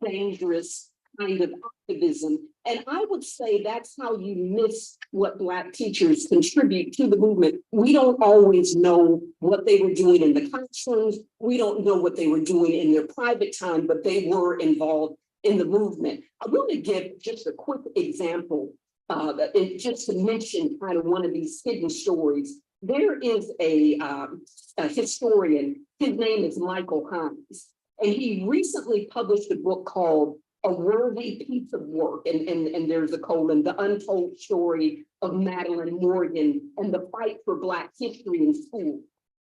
dangerous kind of activism. And I would say that's how you miss what Black teachers contribute to the movement. We don't always know what they were doing in the classrooms. We don't know what they were doing in their private time, but they were involved in the movement. I want to give just a quick example, just to mention kind of one of these hidden stories. there is a historian, his name is Michael Hines, and he recently published a book called A Worthy Piece of Work, and there's a colon, The Untold Story of Madeline Morgan and the Fight for Black History in School.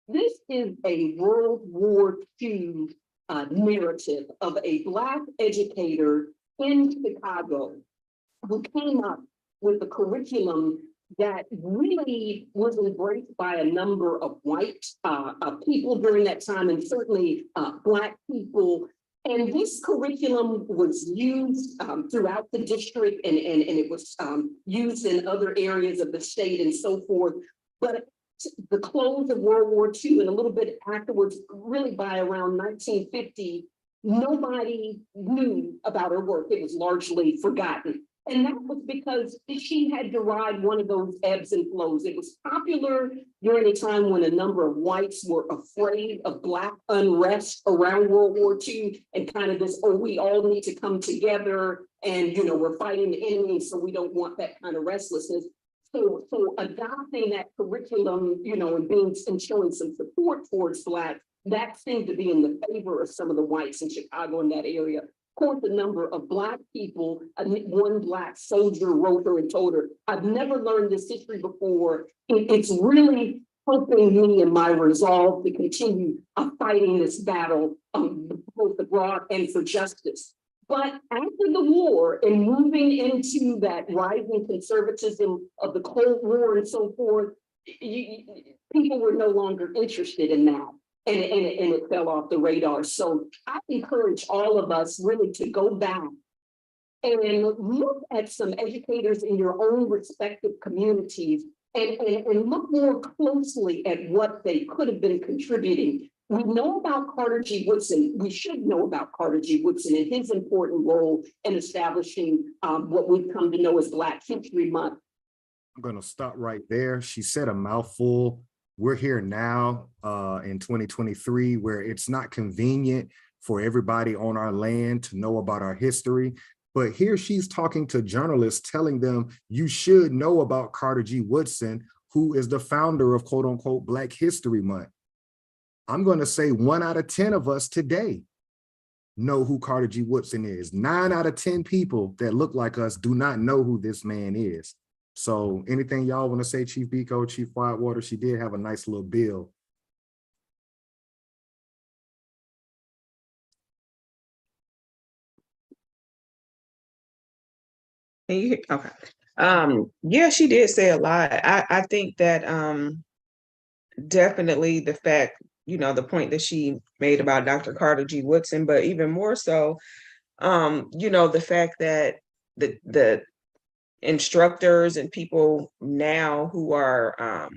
This is a World War II narrative of a Black educator in Chicago who came up with a curriculum that really was embraced by a number of white people during that time, and certainly Black people. And this curriculum was used throughout the district, and it was used in other areas of the state and so forth. But the close of World War II and a little bit afterwards, really by around 1950, nobody knew about her work. It was largely forgotten. And that was because she had derived one of those ebbs and flows. It was popular during a time when a number of whites were afraid of Black unrest around World War II, and kind of this, oh, we all need to come together and, you know, we're fighting the enemy, so we don't want that kind of restlessness. So adopting that curriculum, you know, and showing some support towards Black, that seemed to be in the favor of some of the whites in Chicago in that area. Of course, a number of Black people, one Black soldier wrote her and told her, I've never learned this history before. It's really helping me in my resolve to continue fighting this battle, both abroad and for justice. But after the war and moving into that rising conservatism of the Cold War and so forth, people were no longer interested in that. And it fell off the radar. So I encourage all of us really to go back and look at some educators in your own respective communities and look more closely at what they could have been contributing. We know about Carter G. Woodson. We should know about Carter G. Woodson and his important role in establishing what we've come to know as Black History Month. I'm going to stop right there. She said a mouthful. We're here now in 2023 where it's not convenient for everybody on our land to know about our history. But here she's talking to journalists, telling them you should know about Carter G. Woodson, who is the founder of quote unquote Black History Month. I'm going to say 1 out of 10 of us today know who Carter G. Woodson is. 9 out of 10 people that look like us do not know who this man is. So anything y'all want to say, Chief Biko, Chief Whitewater? She did have a nice little bill. Okay. Yeah, she did say a lot. I think that definitely the fact, you know, the point that she made about Dr. Carter G. Woodson, but even more so, you know, the fact that the instructors and people now who are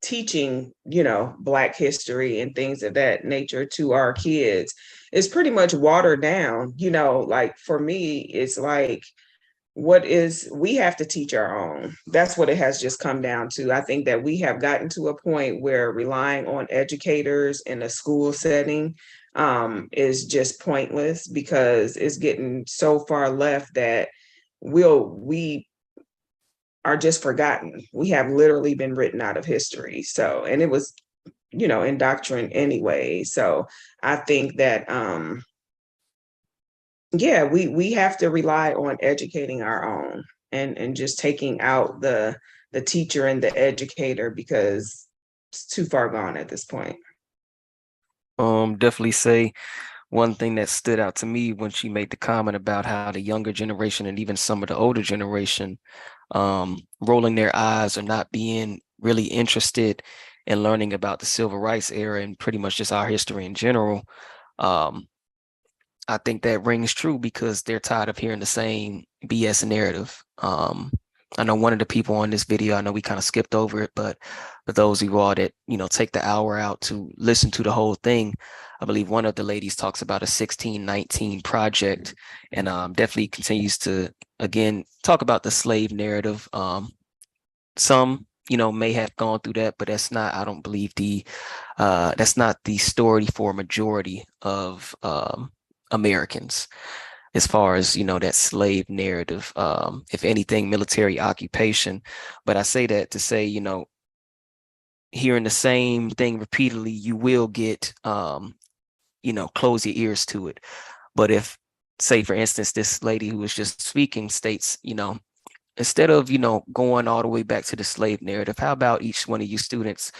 teaching, you know, Black history and things of that nature to our kids is pretty much watered down. You know, like for me, it's like, we have to teach our own. That's what it has just come down to. I think that we have gotten to a point where relying on educators in a school setting is just pointless, because it's getting so far left that we are just forgotten. We have literally been written out of history. So, and it was, you know, in doctrine anyway. So I think that, yeah, we have to rely on educating our own and just taking out the teacher and the educator, because it's too far gone at this point. Definitely say one thing that stood out to me when she made the comment about how the younger generation and even some of the older generation rolling their eyes or not being really interested in learning about the civil rights era and pretty much just our history in general. I think that rings true because they're tired of hearing the same BS narrative. I know one of the people on this video, I know we kind of skipped over it, but for those of you all that, you know, take the hour out to listen to the whole thing, I believe one of the ladies talks about a 1619 project, and definitely continues to, again, talk about the slave narrative. Some, you know, may have gone through that, but that's not, I don't believe that's not the story for a majority of Americans. As far as, you know, that slave narrative, if anything, military occupation. But I say that to say, you know, hearing the same thing repeatedly, you will get, close your ears to it. But if, say, for instance, this lady who was just speaking states, instead of, going all the way back to the slave narrative, how about each one of you students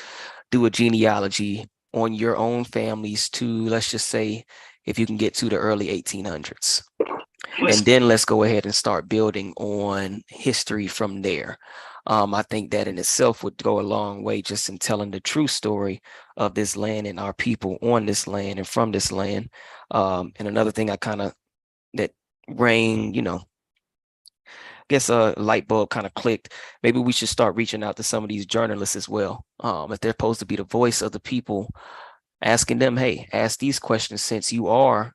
do a genealogy on your own families to, let's just say, if you can get to the early 1800s. And then let's go ahead and start building on history from there. I think that in itself would go a long way just in telling the true story of this land and our people on this land and from this land. And another thing that rang, I guess a light bulb kind of clicked. Maybe we should start reaching out to some of these journalists as well. If they're supposed to be the voice of the people, asking them, hey, ask these questions since you are,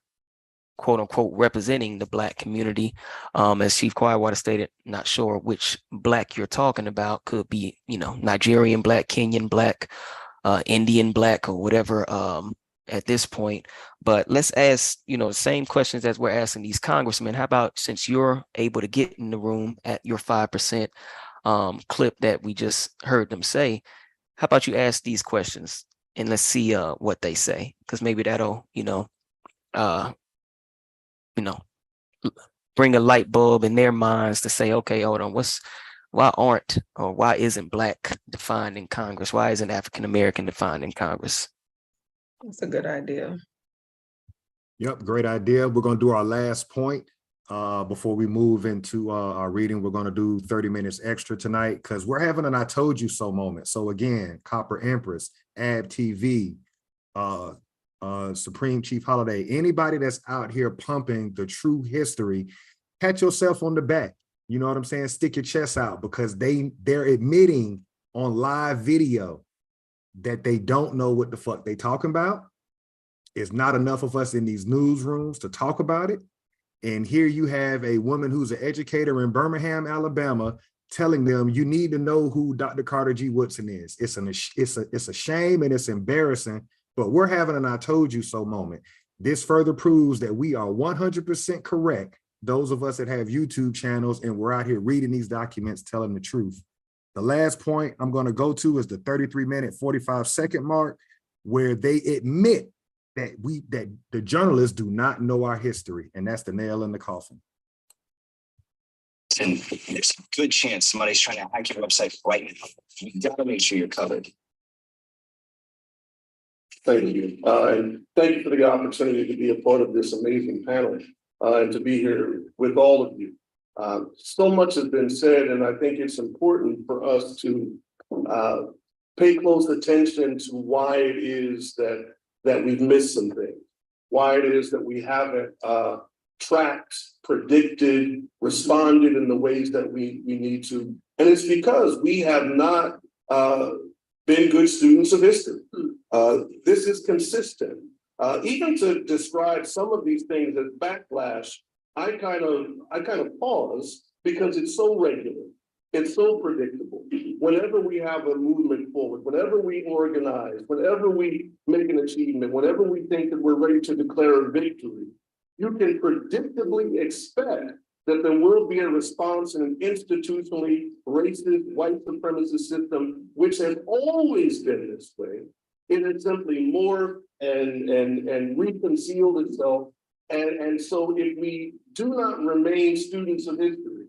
quote unquote, representing the Black community. As Chief Quietwater stated, not sure which Black you're talking about. Could be, Nigerian Black, Kenyan Black, Indian Black, or whatever at this point. But let's ask, the same questions as we're asking these congressmen. How about, since you're able to get in the room at your 5% clip that we just heard them say, how about you ask these questions and let's see what they say? Because maybe that'll, bring a light bulb in their minds to say, okay, hold on, why isn't Black defined in Congress? Why isn't African American defined in Congress? That's a good idea. Yep, great idea. We're going to do our last point before we move into our reading. We're going to do 30 minutes extra tonight because we're having an I told you so moment. So again, Copper Empress, AB TV, Supreme Chief Holiday, anybody that's out here pumping the true history, pat yourself on the back. You know what I'm saying? Stick your chest out, because they're admitting on live video that they don't know what the fuck they talking about. It's not enough of us in these newsrooms to talk about it. And here you have a woman who's an educator in Birmingham, Alabama, telling them you need to know who Dr. Carter G. Woodson is. It's a shame and it's embarrassing, but we're having an I told you so moment. This further proves that we are 100% correct, those of us that have YouTube channels and we're out here reading these documents, telling the truth. The last point I'm going to go to is the 33-minute, 45-second mark, where they admit that the journalists do not know our history, and that's the nail in the coffin. And there's a good chance somebody's trying to hack your website right now. You gotta make sure you're covered. Thank you. And thank you for the opportunity to be a part of this amazing panel and to be here with all of you. So much has been said, and I think it's important for us to pay close attention to why it is that we've missed some things, why it is that we haven't tracked, predicted, responded in the ways that we need to. And it's because we have not been good students of history. This is consistent. Even to describe some of these things as backlash, I kind of pause because it's so regular. It's so predictable. Whenever we have a movement forward, whenever we organize, whenever we make an achievement, whenever we think that we're ready to declare a victory, you can predictably expect that there will be a response in an institutionally racist, white supremacist system, which has always been this way. It has simply morphed and reconciled itself. And so if we do not remain students of history,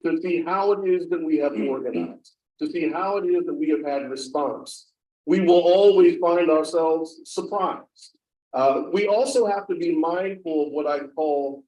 to see how it is that we have organized, to see how it is that we have had response, we will always find ourselves surprised. We also have to be mindful of what I call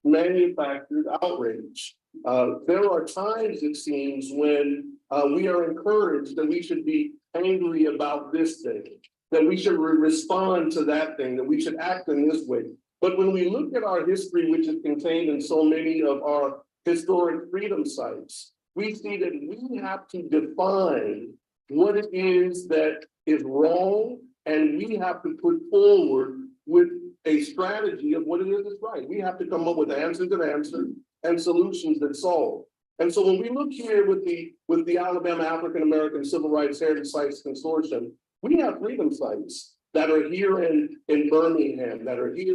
manufactured outrage. There are times, it seems, when we are encouraged that we should be angry about this thing, that we should respond to that thing, that we should act in this way. But when we look at our history, which is contained in so many of our historic freedom sites, we see that we have to define what it is that is wrong, and we have to put forward with a strategy of what it is that's right. We have to come up with answers that answer and solutions that solve. And so when we look here with the Alabama African American Civil Rights Heritage Sites Consortium, we have freedom sites that are here in Birmingham, that are here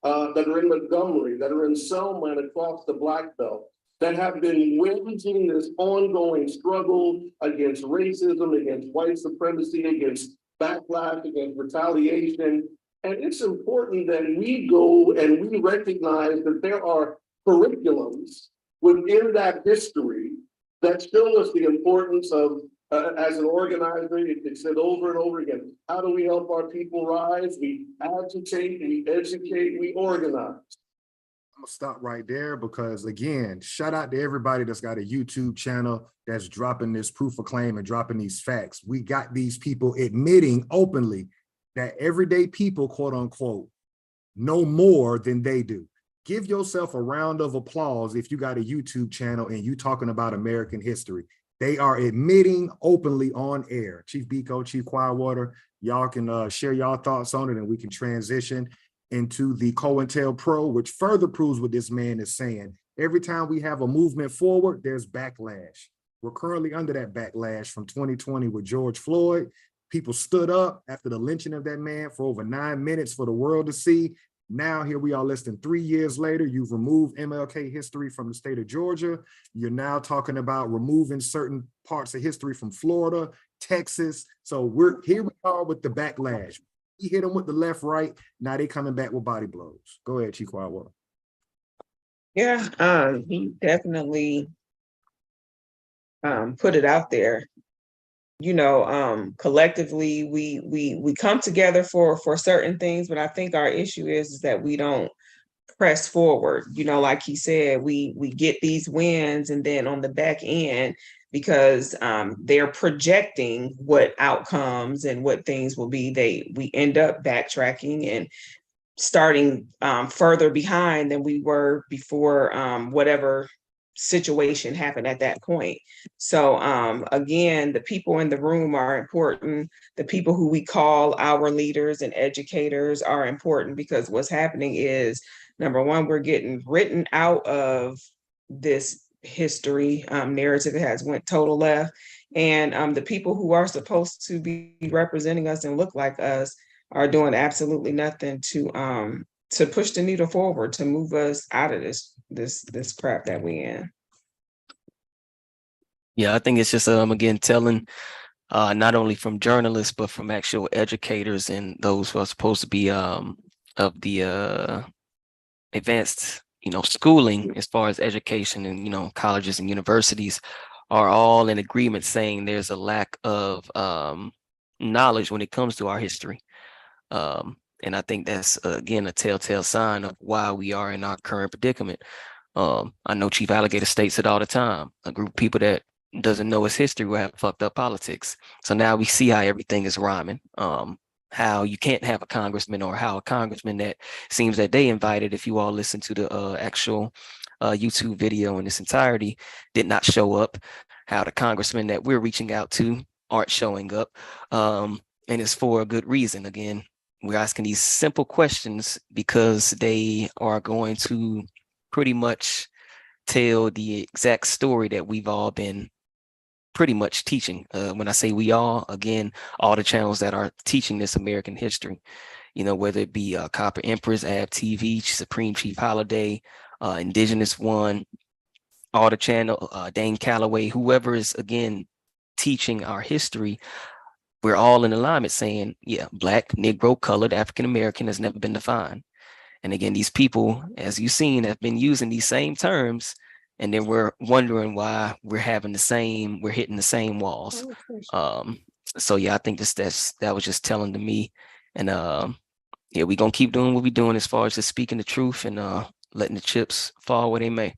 that are in Montgomery, that are in Selma and across the Black Belt. that have been waging this ongoing struggle against racism, against white supremacy, against backlash, against retaliation. And it's important that we go and we recognize that there are curriculums within that history that show us the importance of, as an organizer, it's said over and over again, how do we help our people rise? We agitate, we educate, we organize. I'm gonna stop right there because again, shout out to everybody that's got a YouTube channel that's dropping this proof of claim and dropping these facts. We got these people admitting openly that everyday people, quote unquote, know more than they do. Give yourself a round of applause if you got a YouTube channel and you talking about American history. They are admitting openly on air. Chief Biko, Chief Quietwater, y'all can share y'all thoughts on it and we can transition into the Cointel Pro, which further proves what this man is saying. Every time we have a movement forward, there's backlash. We're currently under that backlash from 2020 with George Floyd. People stood up after the lynching of that man for over 9 minutes for the world to see. Now here we are less than 3 years later, you've removed MLK history from the state of Georgia. You're now talking about removing certain parts of history from Florida, Texas. So here we are with the backlash. He hit them with the left, right. Now they coming back with body blows. Go ahead, Chief Quietwater. Yeah, he definitely put it out there. You know, collectively we come together for certain things, but I think our issue is that we don't press forward. You know, like he said, we get these wins, and then on the back end, because they're projecting what outcomes and what things will be, we end up backtracking and starting further behind than we were before whatever situation happened at that point. So again, the people in the room are important. The people who we call our leaders and educators are important, because what's happening is, number one, we're getting written out of this history narrative. It has went total left. And the people who are supposed to be representing us and look like us are doing absolutely nothing to push the needle forward, to move us out of this crap that we in. Yeah, I think it's just again telling not only from journalists but from actual educators and those who are supposed to be of the advanced schooling as far as education, and colleges and universities are all in agreement saying there's a lack of knowledge when it comes to our history. And I think that's again a telltale sign of why we are in our current predicament. I know Chief Alligator states it all the time. A group of people that doesn't know its history will have fucked up politics. So now we see how everything is rhyming. How you can't have a congressman, or how a congressman that seems that they invited, if you all listen to the actual YouTube video in its entirety, did not show up. How the congressmen that we're reaching out to aren't showing up. And it's for a good reason. Again, we're asking these simple questions because they are going to pretty much tell the exact story that we've all been pretty much teaching. When I say we all, again, all the channels that are teaching this American history, whether it be Copper Empress, AB TV, Supreme Chief Holiday, Indigenous One, all the channel, Dane Calloway, whoever is, again, teaching our history, we're all in alignment saying, yeah, Black, Negro, colored, African-American has never been defined. And again, these people, as you've seen, have been using these same terms, and then we're wondering why we're hitting the same walls. So yeah, I think that was just telling to me. And yeah, we're gonna keep doing what we're doing as far as just speaking the truth and letting the chips fall where they may.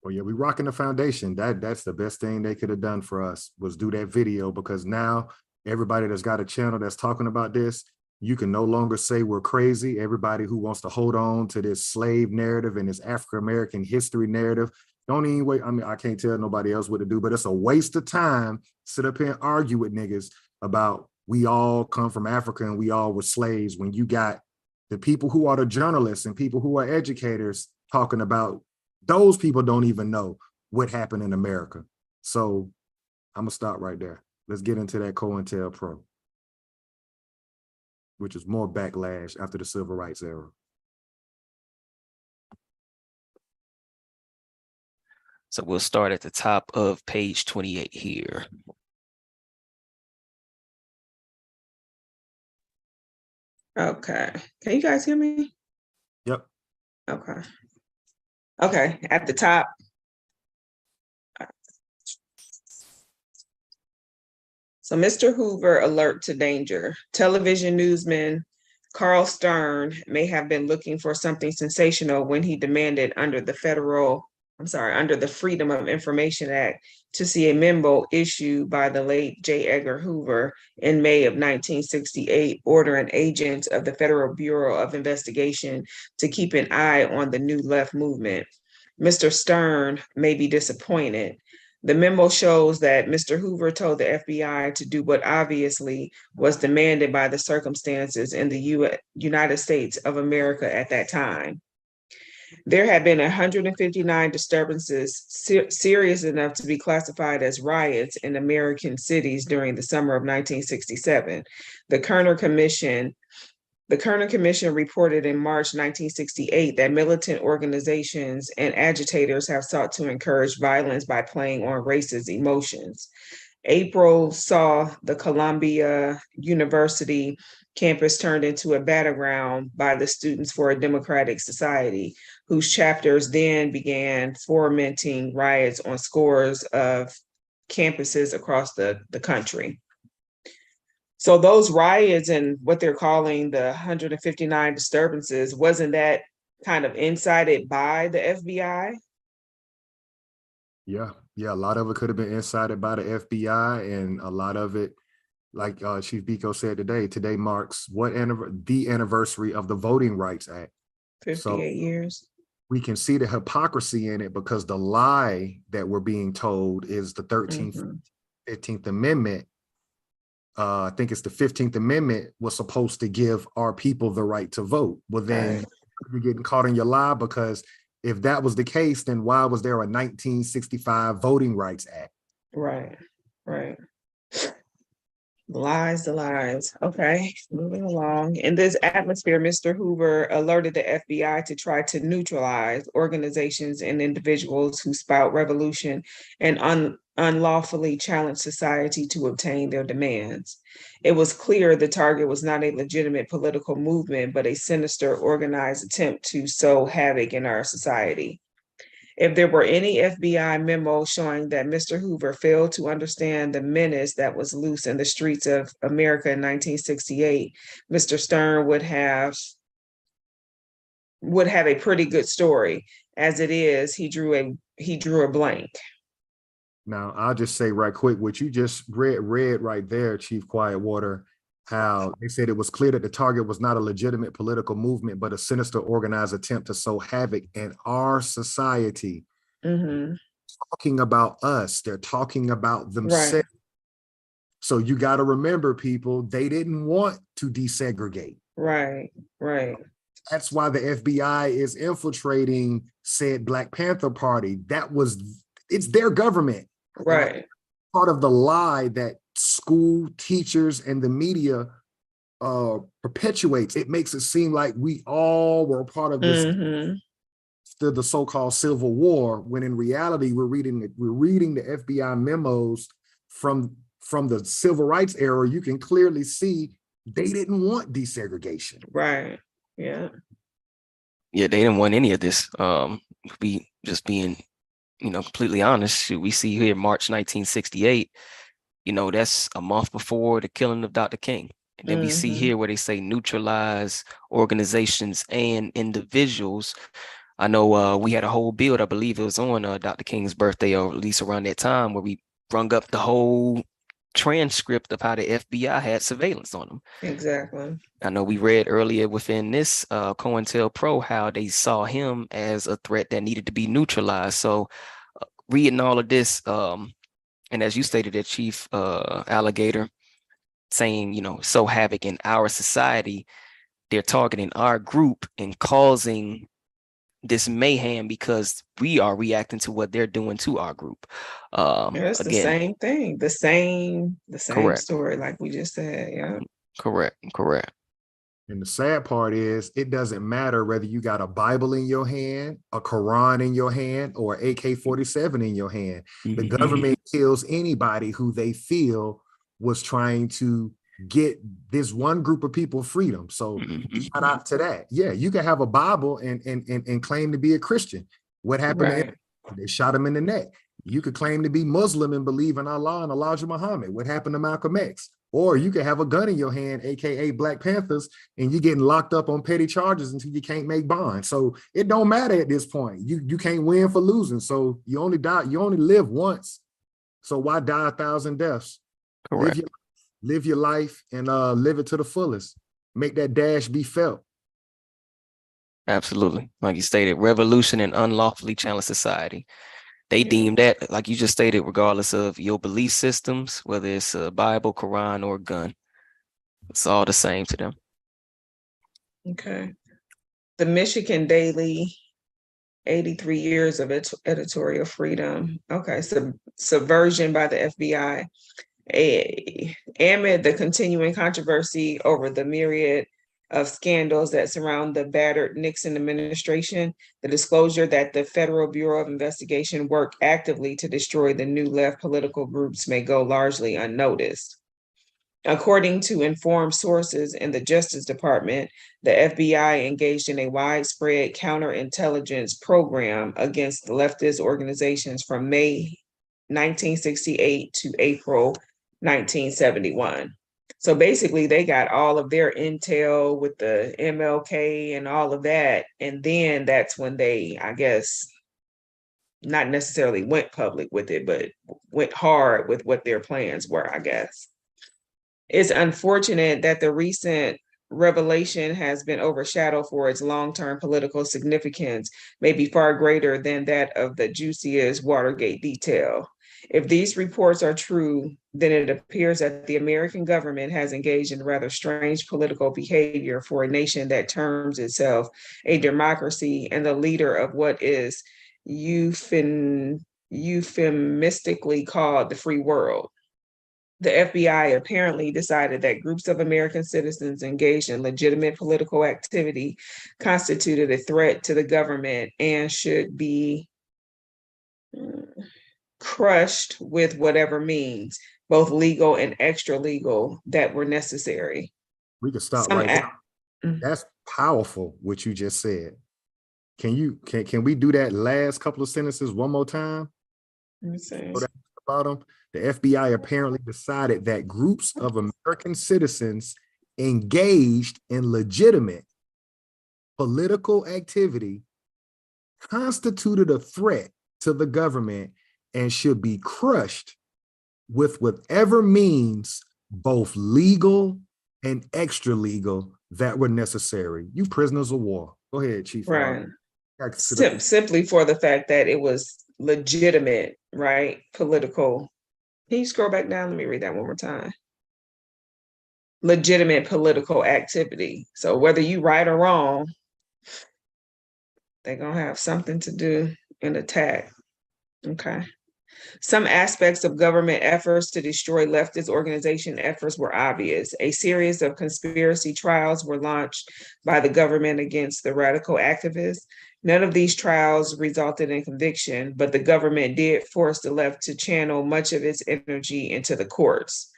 Well, yeah, we rocking the foundation. That's the best thing they could have done for us, was do that video, because now everybody that's got a channel that's talking about this, you can no longer say we're crazy. Everybody who wants to hold on to this slave narrative and this African-American history narrative, don't even wait. I mean, I can't tell nobody else what to do, but it's a waste of time to sit up here and argue with niggas about we all come from Africa and we all were slaves, when you got the people who are the journalists and people who are educators talking about those people don't even know what happened in America. So I'm gonna stop right there. Let's get into that Cointel Pro, which is more backlash after the civil rights era. So we'll start at the top of page 28 here. Okay. Can you guys hear me? Yep. Okay. Okay, at the top. So Mr. Hoover alert to danger. Television newsman Carl Stern may have been looking for something sensational when he demanded under the Freedom of Information Act to see a memo issued by the late J. Edgar Hoover in May of 1968, ordering agents of the Federal Bureau of Investigation to keep an eye on the New Left movement. Mr. Stern may be disappointed. The memo shows that Mr. Hoover told the FBI to do what obviously was demanded by the circumstances in the United States of America at that time. There had been 159 disturbances serious enough to be classified as riots in American cities during the summer of 1967. The Kerner Commission reported in March 1968 that militant organizations and agitators have sought to encourage violence by playing on racist emotions. April saw the Columbia University campus turned into a battleground by the Students for a Democratic Society, whose chapters then began fomenting riots on scores of campuses across the country. So those riots and what they're calling the 159 disturbances, wasn't that kind of incited by the FBI? Yeah, a lot of it could have been incited by the FBI, and a lot of it, like Chief Biko said today marks the anniversary of the Voting Rights Act. 58 years. We can see the hypocrisy in it, because the lie that we're being told is the 13th, 15th Amendment. I think it's the 15th Amendment was supposed to give our people the right to vote. Well, then you're getting caught in your lie, because if that was the case, then why was there a 1965 Voting Rights Act? Right. The lies. Okay, moving along. In this atmosphere, Mr. Hoover alerted the FBI to try to neutralize organizations and individuals who spout revolution and unlawfully challenge society to obtain their demands. It was clear the target was not a legitimate political movement, but a sinister, organized attempt to sow havoc in our society. If there were any FBI memo showing that Mr. Hoover failed to understand the menace that was loose in the streets of America in 1968, Mr. Stern would have a pretty good story. As it is, he drew a blank. Now, I'll just say right quick, what you just read right there, Chief Quietwater, how they said it was clear that the target was not a legitimate political movement, but a sinister, organized attempt to sow havoc in our society. Talking about us, they're talking about themselves. Right. So you got to remember, people, they didn't want to desegregate. Right. That's why the FBI is infiltrating said Black Panther Party. It's their government. Right. Part of the lie that school teachers and the media perpetuates. It makes it seem like we all were part of this, the so-called Civil War, when in reality we're reading the FBI memos from the Civil Rights era. You can clearly see they didn't want desegregation. Right. Yeah, they didn't want any of this. We just being completely honest. We see here March 1968, that's a month before the killing of Dr. King. And then we see here where they say neutralize organizations and individuals. I know we had a whole build, I believe it was on Dr. King's birthday, or at least around that time, where we brung up the whole transcript of how the FBI had surveillance on them. Exactly. I know we read earlier within this Cointel Pro how they saw him as a threat that needed to be neutralized. So reading all of this, and as you stated, that Chief Alligator, saying, sow havoc in our society, they're targeting our group and causing this mayhem because we are reacting to what they're doing to our group. It's the same thing, the same correct. story, like we just said. Yeah. Correct. And the sad part is it doesn't matter whether you got a Bible in your hand, a Quran in your hand, or AK-47 in your hand. The government kills anybody who they feel was trying to get this one group of people freedom. So shout out to that. Yeah, you can have a Bible and claim to be a Christian. What happened to him? They shot him in the neck. You could claim to be Muslim and believe in Allah and Elijah Muhammad. What happened to Malcolm X? Or you could have a gun in your hand, AKA Black Panthers, and you're getting locked up on petty charges until you can't make bond. So it don't matter at this point. You can't win for losing. So you only live once. So why die 1,000 deaths? Correct. Live your life and live it to the fullest. Make that dash be felt. Absolutely. Like you stated, revolution in unlawfully challenged society. They deem that, like you just stated, regardless of your belief systems, whether it's a Bible, Quran, or a gun, it's all the same to them. Okay. The Michigan Daily, 83 years of editorial freedom. Okay, so subversion by the FBI. Amid the continuing controversy over the myriad of scandals that surround the battered Nixon administration, the disclosure that the Federal Bureau of Investigation worked actively to destroy the new left political groups may go largely unnoticed. According to informed sources in the Justice Department, the FBI engaged in a widespread counterintelligence program against leftist organizations from May 1968 to April 1971. So basically, they got all of their intel with the MLK and all of that. And then that's when they, I guess, not necessarily went public with it, but went hard with what their plans were, I guess. It's unfortunate that the recent revelation has been overshadowed for its long-term political significance, may be far greater than that of the juiciest Watergate detail. If these reports are true, then it appears that the American government has engaged in rather strange political behavior for a nation that terms itself a democracy and the leader of what is euphemistically called the free world. The FBI apparently decided that groups of American citizens engaged in legitimate political activity constituted a threat to the government and should be crushed with whatever means, both legal and extra legal, that were necessary. We could stop right there. That's powerful what you just said. Can we do that last couple of sentences one more time? Let me see. The FBI apparently decided that groups of American citizens engaged in legitimate political activity constituted a threat to the government and should be crushed with whatever means, both legal and extra legal, that were necessary. You prisoners of war. Go ahead, Chief. Right. Simply for the fact that it was legitimate, right? Political. Can you scroll back down? Let me read that one more time. Legitimate political activity. So whether you right or wrong, they're going to have something to do and attack. Okay. Some aspects of government efforts to destroy leftist organization efforts were obvious. A series of conspiracy trials were launched by the government against the radical activists. None of these trials resulted in conviction, but the government did force the left to channel much of its energy into the courts.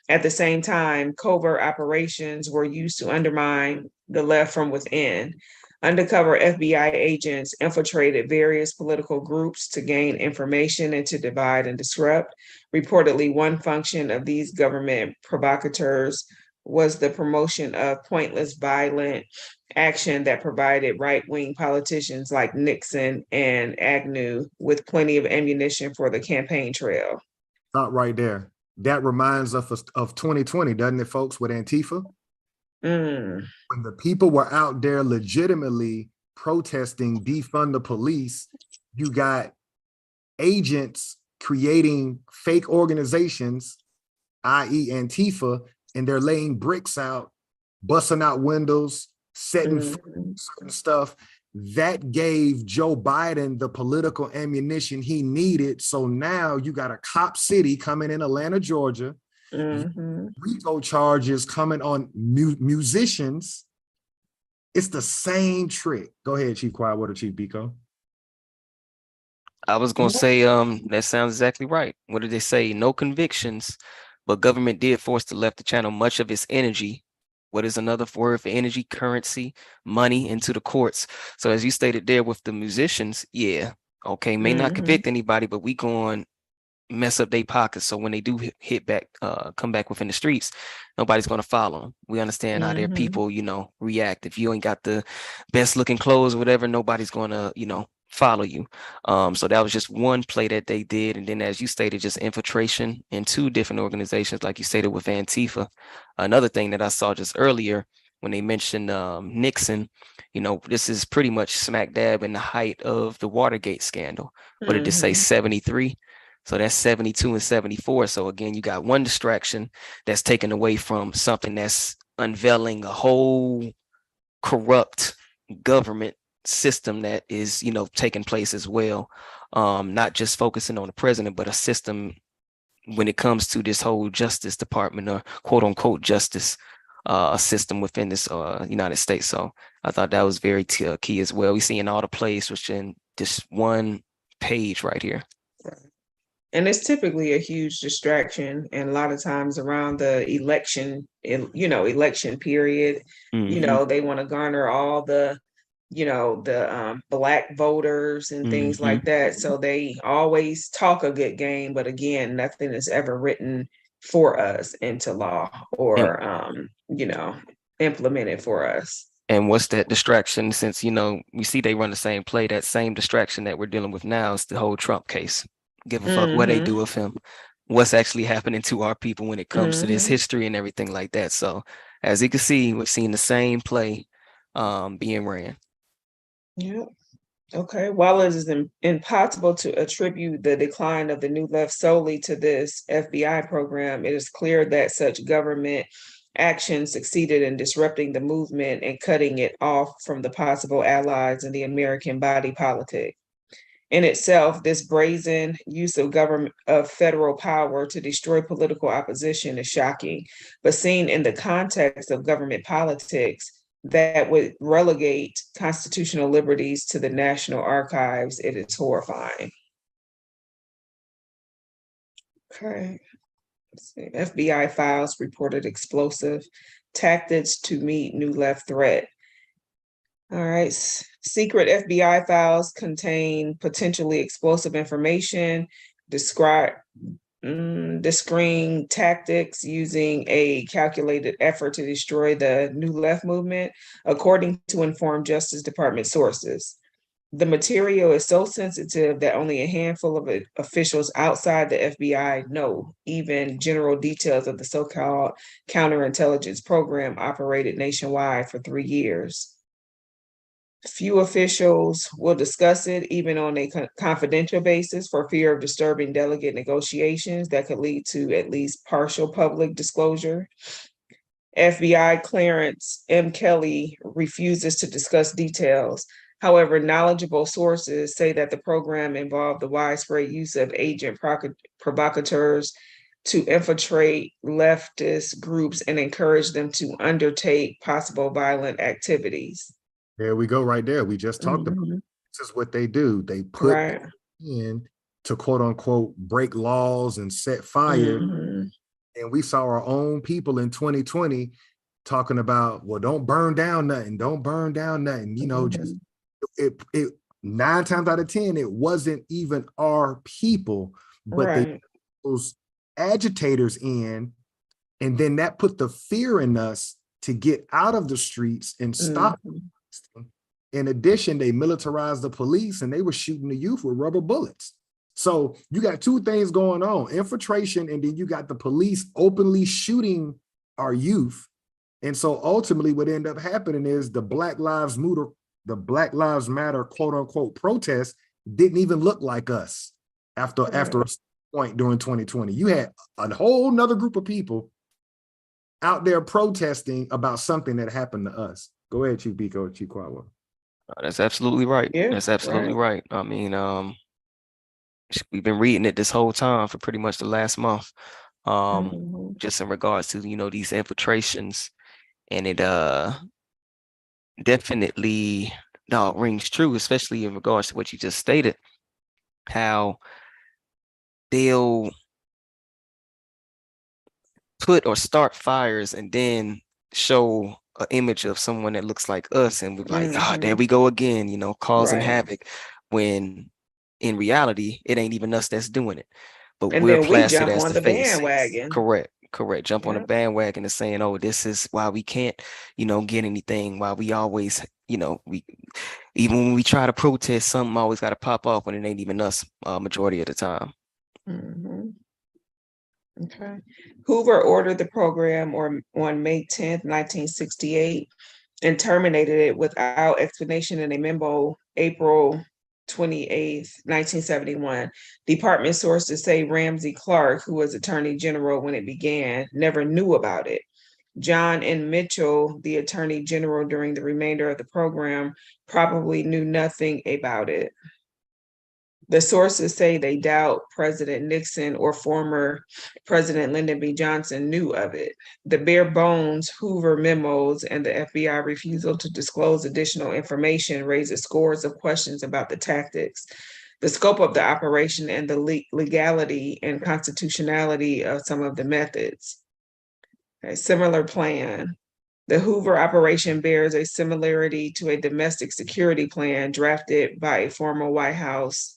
At the same time, covert operations were used to undermine the left from within. Undercover FBI agents infiltrated various political groups to gain information and to divide and disrupt. Reportedly, one function of these government provocateurs was the promotion of pointless, violent action that provided right-wing politicians like Nixon and Agnew with plenty of ammunition for the campaign trail. Stop right there. That reminds us of 2020, doesn't it, folks, with Antifa? When the people were out there legitimately protesting defund the police, you got agents creating fake organizations, i.e. Antifa, and they're laying bricks out, busting out windows, setting certain stuff. That gave Joe Biden the political ammunition he needed. So now you got a cop city coming in Atlanta, Georgia, RICO charges coming on musicians It's the same trick. Go ahead, Chief Quietwater, Chief Biko. I was gonna say, that sounds exactly right. What did they say? No convictions, but government did force the left to channel much of its energy. What is another word for energy? Currency, money into the courts. So as you stated there with the musicians, yeah, okay, may not convict anybody, but we going mess up their pockets. So when they do hit back, come back within the streets, nobody's going to follow them. We understand how their people, react. If you ain't got the best looking clothes or whatever, nobody's going to, follow you. So that was just one play that they did. And then as you stated, just infiltration in two different organizations, like you stated with Antifa. Another thing that I saw just earlier when they mentioned Nixon, this is pretty much smack dab in the height of the Watergate scandal. What did it say? 73? So that's 72 and 74. So again, you got one distraction that's taken away from something that's unveiling a whole corrupt government system that is, taking place as well. Not just focusing on the president, but a system when it comes to this whole Justice Department or quote unquote justice system within this United States. So I thought that was very key as well. We seeing all the plays within this one page right here. And it's typically a huge distraction, and a lot of times around the election, election period, they want to garner all the, Black voters and things like that. So they always talk a good game, but again, nothing is ever written for us into law or, implemented for us. And what's that distraction? Since, we see they run the same play, that same distraction that we're dealing with now is the whole Trump case. Give a fuck what they do with him, what's actually happening to our people when it comes to this history and everything like that. So as you can see, we're seeing the same play being ran. Yeah. Okay. While it is impossible to attribute the decline of the New Left solely to this FBI program, it is clear that such government action succeeded in disrupting the movement and cutting it off from the possible allies in the American body politic. In itself, this brazen use of federal power to destroy political opposition is shocking, but seen in the context of government politics that would relegate constitutional liberties to the National Archives, it is horrifying. Okay. Let's see. FBI files reported explosive tactics to meet New Left threat. All right. Secret FBI files contain potentially explosive information, discrete tactics using a calculated effort to destroy the New Left movement, according to informed Justice Department sources. The material is so sensitive that only a handful of officials outside the FBI know even general details of the so-called counterintelligence program operated nationwide for 3 years. Few officials will discuss it, even on a confidential basis, for fear of disturbing delegate negotiations that could lead to at least partial public disclosure. FBI clearance M. Kelly refuses to discuss details. However, knowledgeable sources say that the program involved the widespread use of agent provocateurs to infiltrate leftist groups and encourage them to undertake possible violent activities. There we go right there. We just talked about it. This is what they do. They put in to quote unquote break laws and set fire. And we saw our own people in 2020 talking about, well, don't burn down nothing. Don't burn down nothing. Just it 9 times out of 10, it wasn't even our people, but they put those agitators in, and then that put the fear in us to get out of the streets and stop. In addition, they militarized the police and they were shooting the youth with rubber bullets. So you got 2 things going on: infiltration, and then you got the police openly shooting our youth. And so ultimately what ended up happening is the Black Lives Matter quote unquote protest didn't even look like us after a point during 2020. You had a whole nother group of people out there protesting about something that happened to us. Go ahead, Chief Biko, Chief Quietwater. That's absolutely right. Yeah, that's absolutely right. I mean, we've been reading it this whole time for pretty much the last month. Just in regards to, these infiltrations, and definitely rings true, especially in regards to what you just stated, how they'll put or start fires and then show an image of someone that looks like us, and we're like, there we go again, causing havoc, when in reality it ain't even us that's doing it, but And we're then we plastered jump as on the the face. bandwagon. Correct. Jump on the bandwagon and saying, oh, this is why we can't, get anything, why we always, we even when we try to protest, something always got to pop off when it ain't even us, majority of the time. Okay. Hoover ordered the program on May 10th, 1968, and terminated it without explanation in a memo April 28th, 1971. Department sources say Ramsey Clark, who was Attorney General when it began, never knew about it. John N. Mitchell, the Attorney General during the remainder of the program, probably knew nothing about it. The sources say they doubt President Nixon or former President Lyndon B. Johnson knew of it. The bare bones Hoover memos and the FBI refusal to disclose additional information raises scores of questions about the tactics, the scope of the operation, and the legality and constitutionality of some of the methods. A similar plan. The Hoover operation bears a similarity to a domestic security plan drafted by a former White House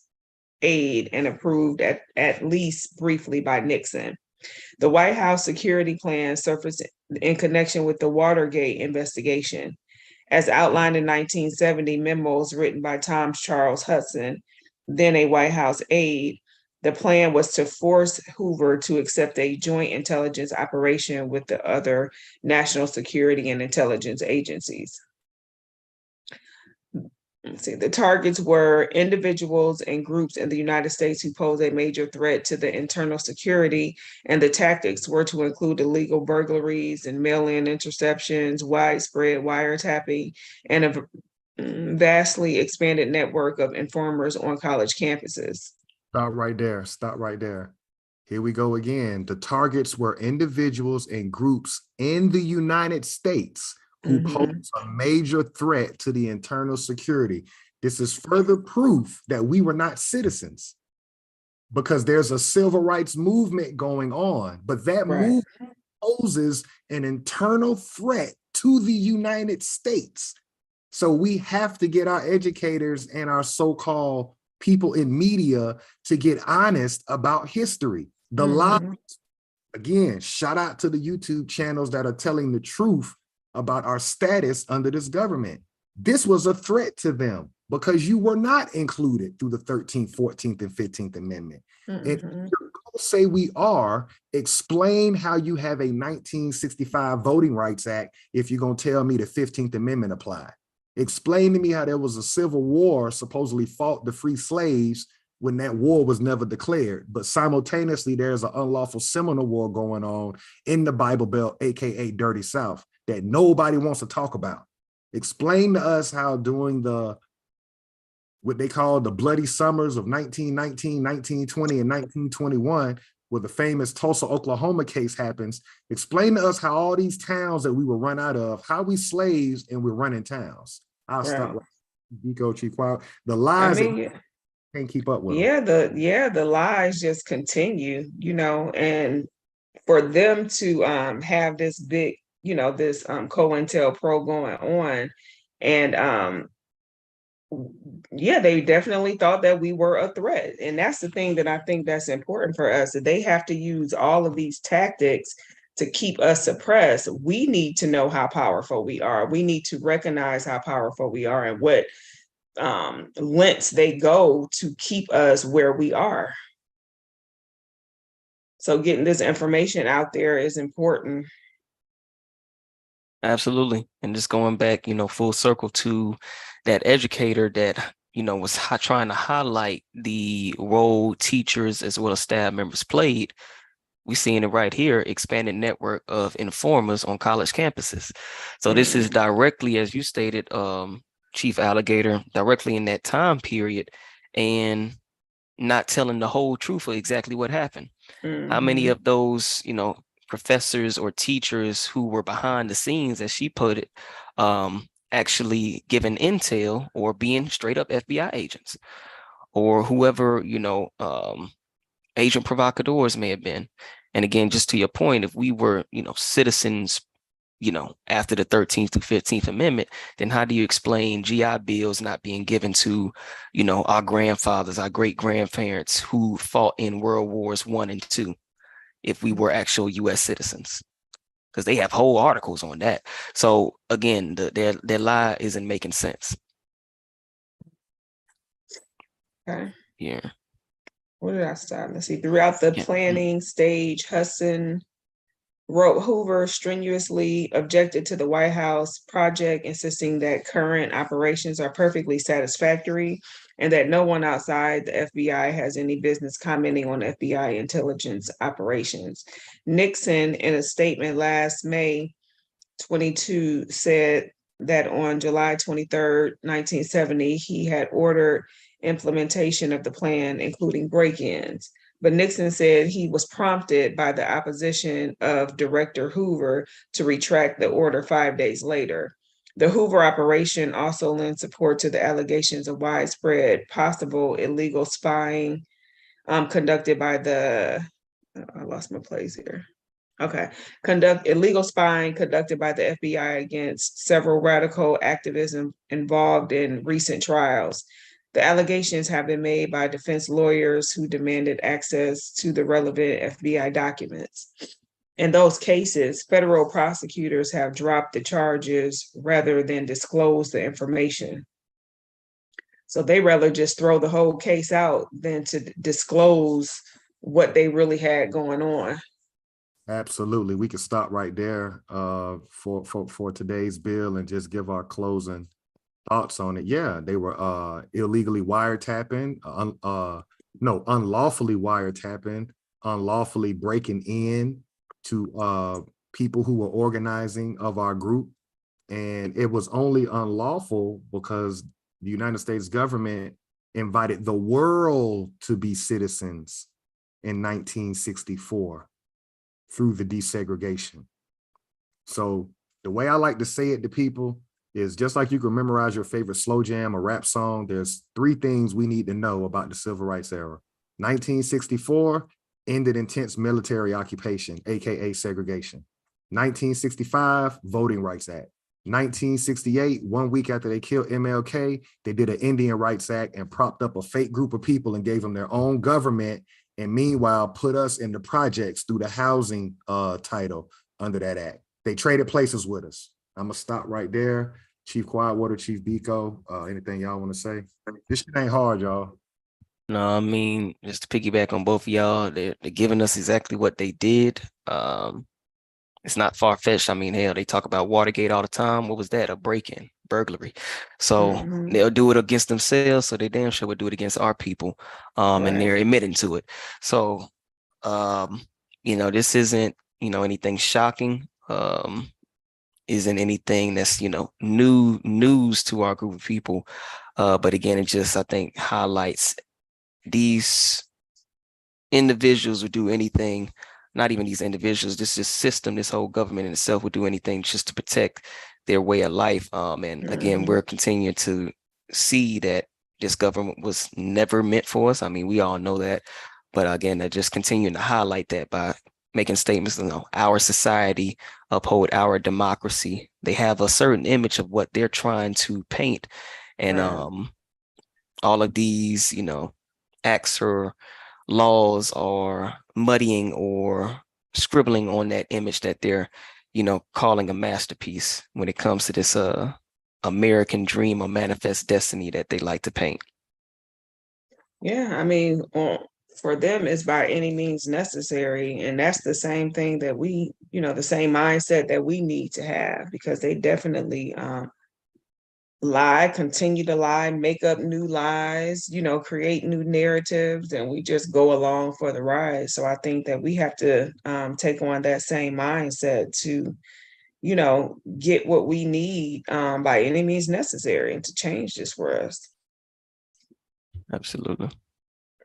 aide and approved at least briefly by Nixon. The White House security plan surfaced in connection with the Watergate investigation. As outlined in 1970 memos written by Thomas Charles Hudson, then a White House aide, the plan was to force Hoover to accept a joint intelligence operation with the other national security and intelligence agencies. Let's see, the targets were individuals and groups in the United States who pose a major threat to the internal security, and the tactics were to include illegal burglaries and mail-in interceptions, widespread wiretapping, and a vastly expanded network of informers on college campuses. Stop right there. Here we go again. The targets were individuals and groups in the United States who pose a major threat to the internal security. This is further proof that we were not citizens, because there's a civil rights movement going on, but that movement poses an internal threat to the United States. So we have to get our educators and our so-called people in media to get honest about history. The lies, again, shout out to the YouTube channels that are telling the truth about our status under this government. This was a threat to them because you were not included through the 13th, 14th, and 15th Amendment. And if you're going to say we are, explain how you have a 1965 Voting Rights Act if you're going to tell me the 15th Amendment applied. Explain to me how there was a civil war supposedly fought to free slaves when that war was never declared, but simultaneously there's an unlawful Seminole War going on in the Bible Belt, AKA Dirty South, that nobody wants to talk about. Explain to us how during what they call the bloody summers of 1919, 1920, and 1921, where the famous Tulsa, Oklahoma case happens, explain to us how all these towns that we were run out of, how we slaves and we're running towns. I'll stop. Nico, Chief Wild. The lies can't keep up with them. The lies just continue, and for them to have this big, this COINTEL pro going on, and they definitely thought that we were a threat. And that's the thing that I think that's important for us, that they have to use all of these tactics to keep us suppressed. We need to know how powerful we are. We need to recognize how powerful we are and what lengths they go to keep us where we are. So getting this information out there is important. Absolutely. And just going back, full circle to that educator that, was trying to highlight the role teachers as well as staff members played. We're seeing it right here, expanded network of informers on college campuses. So this is directly, as you stated, Chief Alligator, directly in that time period, and not telling the whole truth of exactly what happened. How many of those, professors or teachers who were behind the scenes, as she put it, actually giving intel or being straight up FBI agents or whoever, agent provocateurs may have been. And again, just to your point, if we were, citizens, after the 13th to 15th Amendment, then how do you explain GI Bills not being given to, our grandfathers, our great grandparents who fought in World Wars I and II, if we were actual US citizens? Because they have whole articles on that. So again, their lie isn't making sense. Okay. Yeah. Where did I start? Let's see. Throughout the planning stage, Hudson wrote Hoover strenuously objected to the White House project, insisting that current operations are perfectly satisfactory and that no one outside the FBI has any business commenting on FBI intelligence operations. Nixon, in a statement last May 22, said that on July 23rd, 1970, he had ordered implementation of the plan, including break-ins. But Nixon said he was prompted by the opposition of Director Hoover to retract the order 5 days later. The Hoover operation also lent support to the allegations of widespread possible illegal spying conducted by the, I lost my place here. Okay. Illegal spying conducted by the FBI against several radical activism involved in recent trials. The allegations have been made by defense lawyers who demanded access to the relevant FBI documents. In those cases, federal prosecutors have dropped the charges rather than disclose the information. So they rather just throw the whole case out than to disclose what they really had going on. Absolutely. We could stop right there for today's bill and just give our closing thoughts on it. Yeah, they were illegally wiretapping, unlawfully wiretapping, unlawfully breaking in to people who were organizing of our group. And it was only unlawful because the United States government invited the world to be citizens in 1964 through the desegregation. So the way I like to say it to people is just like you can memorize your favorite slow jam or rap song, there's 3 things we need to know about the civil rights era. 1964 ended intense military occupation, AKA segregation. 1965, Voting Rights Act. 1968, 1 week after they killed MLK, they did an Indian Rights Act and propped up a fake group of people and gave them their own government, and meanwhile put us in the projects through the housing title under that act. They traded places with us. I'm gonna stop right there. Chief Quietwater, Chief Biko, anything y'all want to say? This shit ain't hard, y'all. No, I mean, just to piggyback on both of y'all, they're giving us exactly what they did. It's not far-fetched. I mean, hell, they talk about Watergate all the time. What was that? A break-in, burglary. So they'll do it against themselves, so they damn sure would do it against our people. And they're admitting to it. So, this isn't, anything shocking. Isn't anything that's, new news to our group of people. But again, it just, I think, highlights these individuals would do anything, not even these individuals, this system, this whole government in itself would do anything just to protect their way of life. And again, we're continuing to see that this government was never meant for us. I mean, we all know that. But again, they're just continuing to highlight that by making statements, our society uphold our democracy. They have a certain image of what they're trying to paint. And all of these, acts or laws are muddying or scribbling on that image that they're, calling a masterpiece when it comes to this American dream or manifest destiny that they like to paint. Yeah, I mean, for them, it's by any means necessary. And that's the same thing that we, the same mindset that we need to have, because they definitely lie, continue to lie, make up new lies, create new narratives, and we just go along for the ride. So I think that we have to take on that same mindset to, get what we need by any means necessary and to change this for us. Absolutely.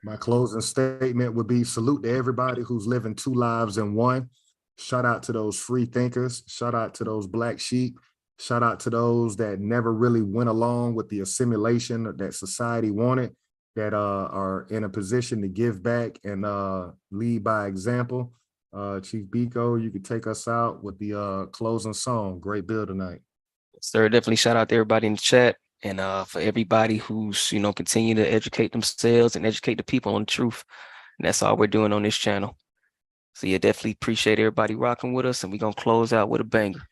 My closing statement would be salute to everybody who's living 2 lives in one. Shout out to those free thinkers. Shout out to those black sheep. Shout out to those that never really went along with the assimilation that society wanted, that are in a position to give back and lead by example. Chief Biko, you could take us out with the closing song. Great bill tonight. Sir, definitely shout out to everybody in the chat, and for everybody who's, you know, continue to educate themselves and educate the people on the truth. And that's all we're doing on this channel. So yeah, definitely appreciate everybody rocking with us, and we're gonna close out with a banger.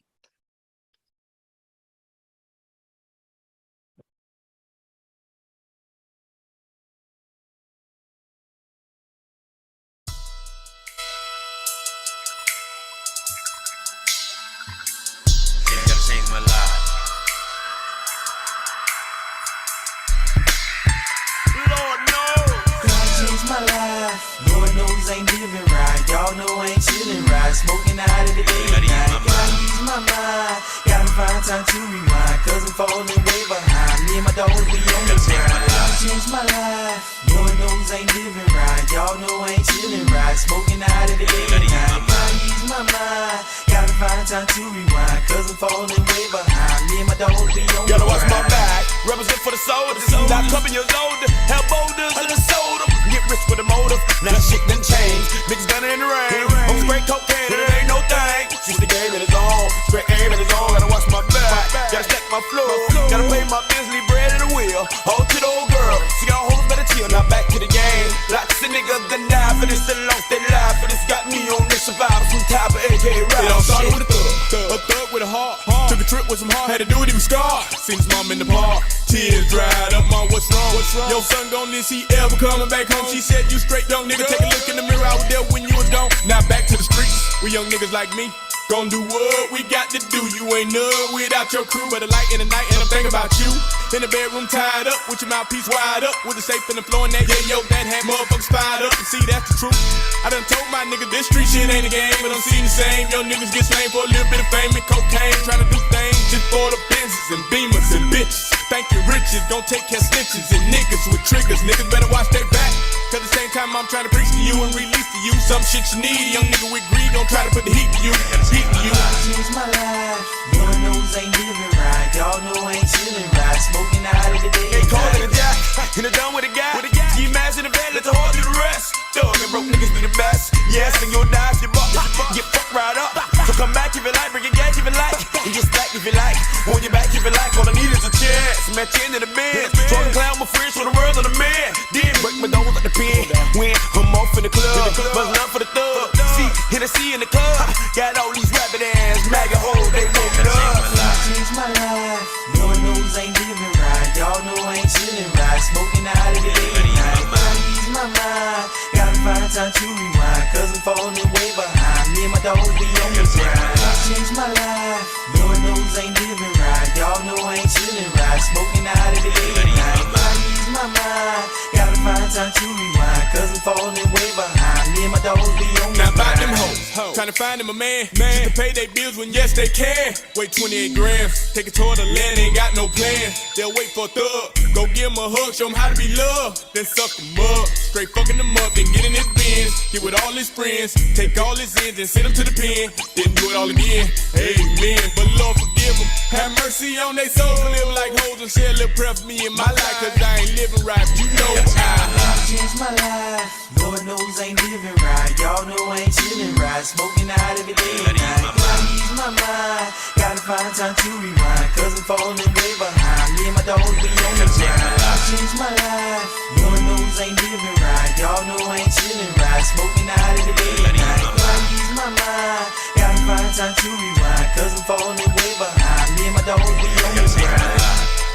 Ain't living right, y'all know I ain't chilling right, smoking out of the day and night. Gotta use my mind, gotta find time to rewind, cause I'm falling way behind. Me and my dogs be on the grind. Gotta change my life, Lord knows I ain't living right, y'all know I ain't chilling right, smoking out of the day and night. Gotta use my mind, gotta find time to rewind, cause I'm falling way behind. Me and my dogs be on the grind. Gotta watch my back, represent for the soldiers, not couple years older, help boulders and the soda. Get rich with a motive, now shit done changed. Bitches done it in the rain. I'm straight cocaine, and it ain't no thing. She's the game and it's on. Straight aim and it's on. Gotta watch my back, gotta stack my flow. Gotta pay my bills, leave bread in the wheel. Hold to the old girl, she got hoes better chill. Now back to the game. Lots of niggas done died for this, still lost their life. But it's got me on this survival, some type of AK rap. It all started with a thug with a heart. Took a trip with some heart, had to do it, he was scarred. Seen his mom in the park, tears dried up. Mom, what's wrong? Your son gone, is he ever coming back home? She said, you straight young nigga, take a look in the mirror, I was there when you was gone. Now back to the streets, with young niggas like me. Gon' do what we got to do. You ain't none without your crew, but a light in the night, and I'm thinking about you. In the bedroom tied up, with your mouthpiece wide up, with the safe in the floor, and that yo, that had motherfuckers fired up. And see, that's the truth. I done told my nigga this street shit ain't a game, but I'm seeing the same. Young niggas get slain for a little bit of fame and cocaine, trying to do things just for the Benzes and Beamers and bitches. Thank you, riches, don't take care snitches and niggas with triggers. Niggas better watch their back, cause the same time I'm trying to preach to you and release to you some shit you need. Young nigga with greed, don't try to put the heat to you. Heat to you. I changed my life, Lord knows I ain't living right, y'all know I ain't chilling right, smoking out of the day. They call it a jack, and they're done with a guy. G mass in the bed, let the heart do the rest. Thug and broke niggas be the best. Yes, and you'll die if you buck. Get fucked right up. So come back if you like, bring your gas if you like, and get stacked if you like. Want your back if you like, all I need is a chance. Met you into the bed, talking clown my friends for the world of the man. Then break my doors at the pen. When I'm off in the club, buzzing up for the thug. See, Hennessy in the club. Got all these rabbit ass MAGA hoes, they woke it up. I changed my life, Lord knows I ain't living right, y'all know I ain't chilling right, smoking out of the day and night. Gotta ease my mind, gotta find time to rewind, cause I'm falling way behind. Me and my dogs be on the grind. I changed my life, Lord knows I ain't living right, y'all know I ain't chilling right, smoking out of the day and night. Gotta ease my mind, gotta find time to rewind, cause I'm falling way behind. Me and my dogs be on the grind. Now find them hoes, trying to find them a man, just to pay their bills when yes they can. Wait 28 grams, take it toward the land, ain't got no plan. They'll wait for a thug, go give him a hug, show him how to be loved, then suck him up. Straight fucking them up, then get in his bins, get with all his friends, take all his ends and send him to the pen, then do it all again. Amen. But Lord forgive them, have mercy on they souls, live like hoes and share a little prayer for me in my life, cause I ain't living right, you know I changed my life, Lord knows I ain't living right, y'all know I ain't chilling right, smoking out of the day and night. Gotta ease my mind, gotta find time to rewind, cause I'm falling way behind. Me and my dogs be on the grind. I changed my life, Lord knows I ain't living right, y'all know I ain't chilling right, smoking out of the day and night. Gotta ease my mind, gotta find time to rewind, cause I'm falling way behind. Me and my dogs be on the grind.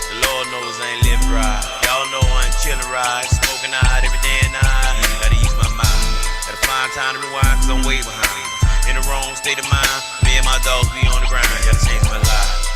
The Lord knows I ain't living right, y'all know I ain't chilling right, smoking out every day and night. Gotta ease my mind, gotta find time to rewind, cause I'm way behind. In the wrong state of mind, me and my dogs be on the grind, gotta change my life.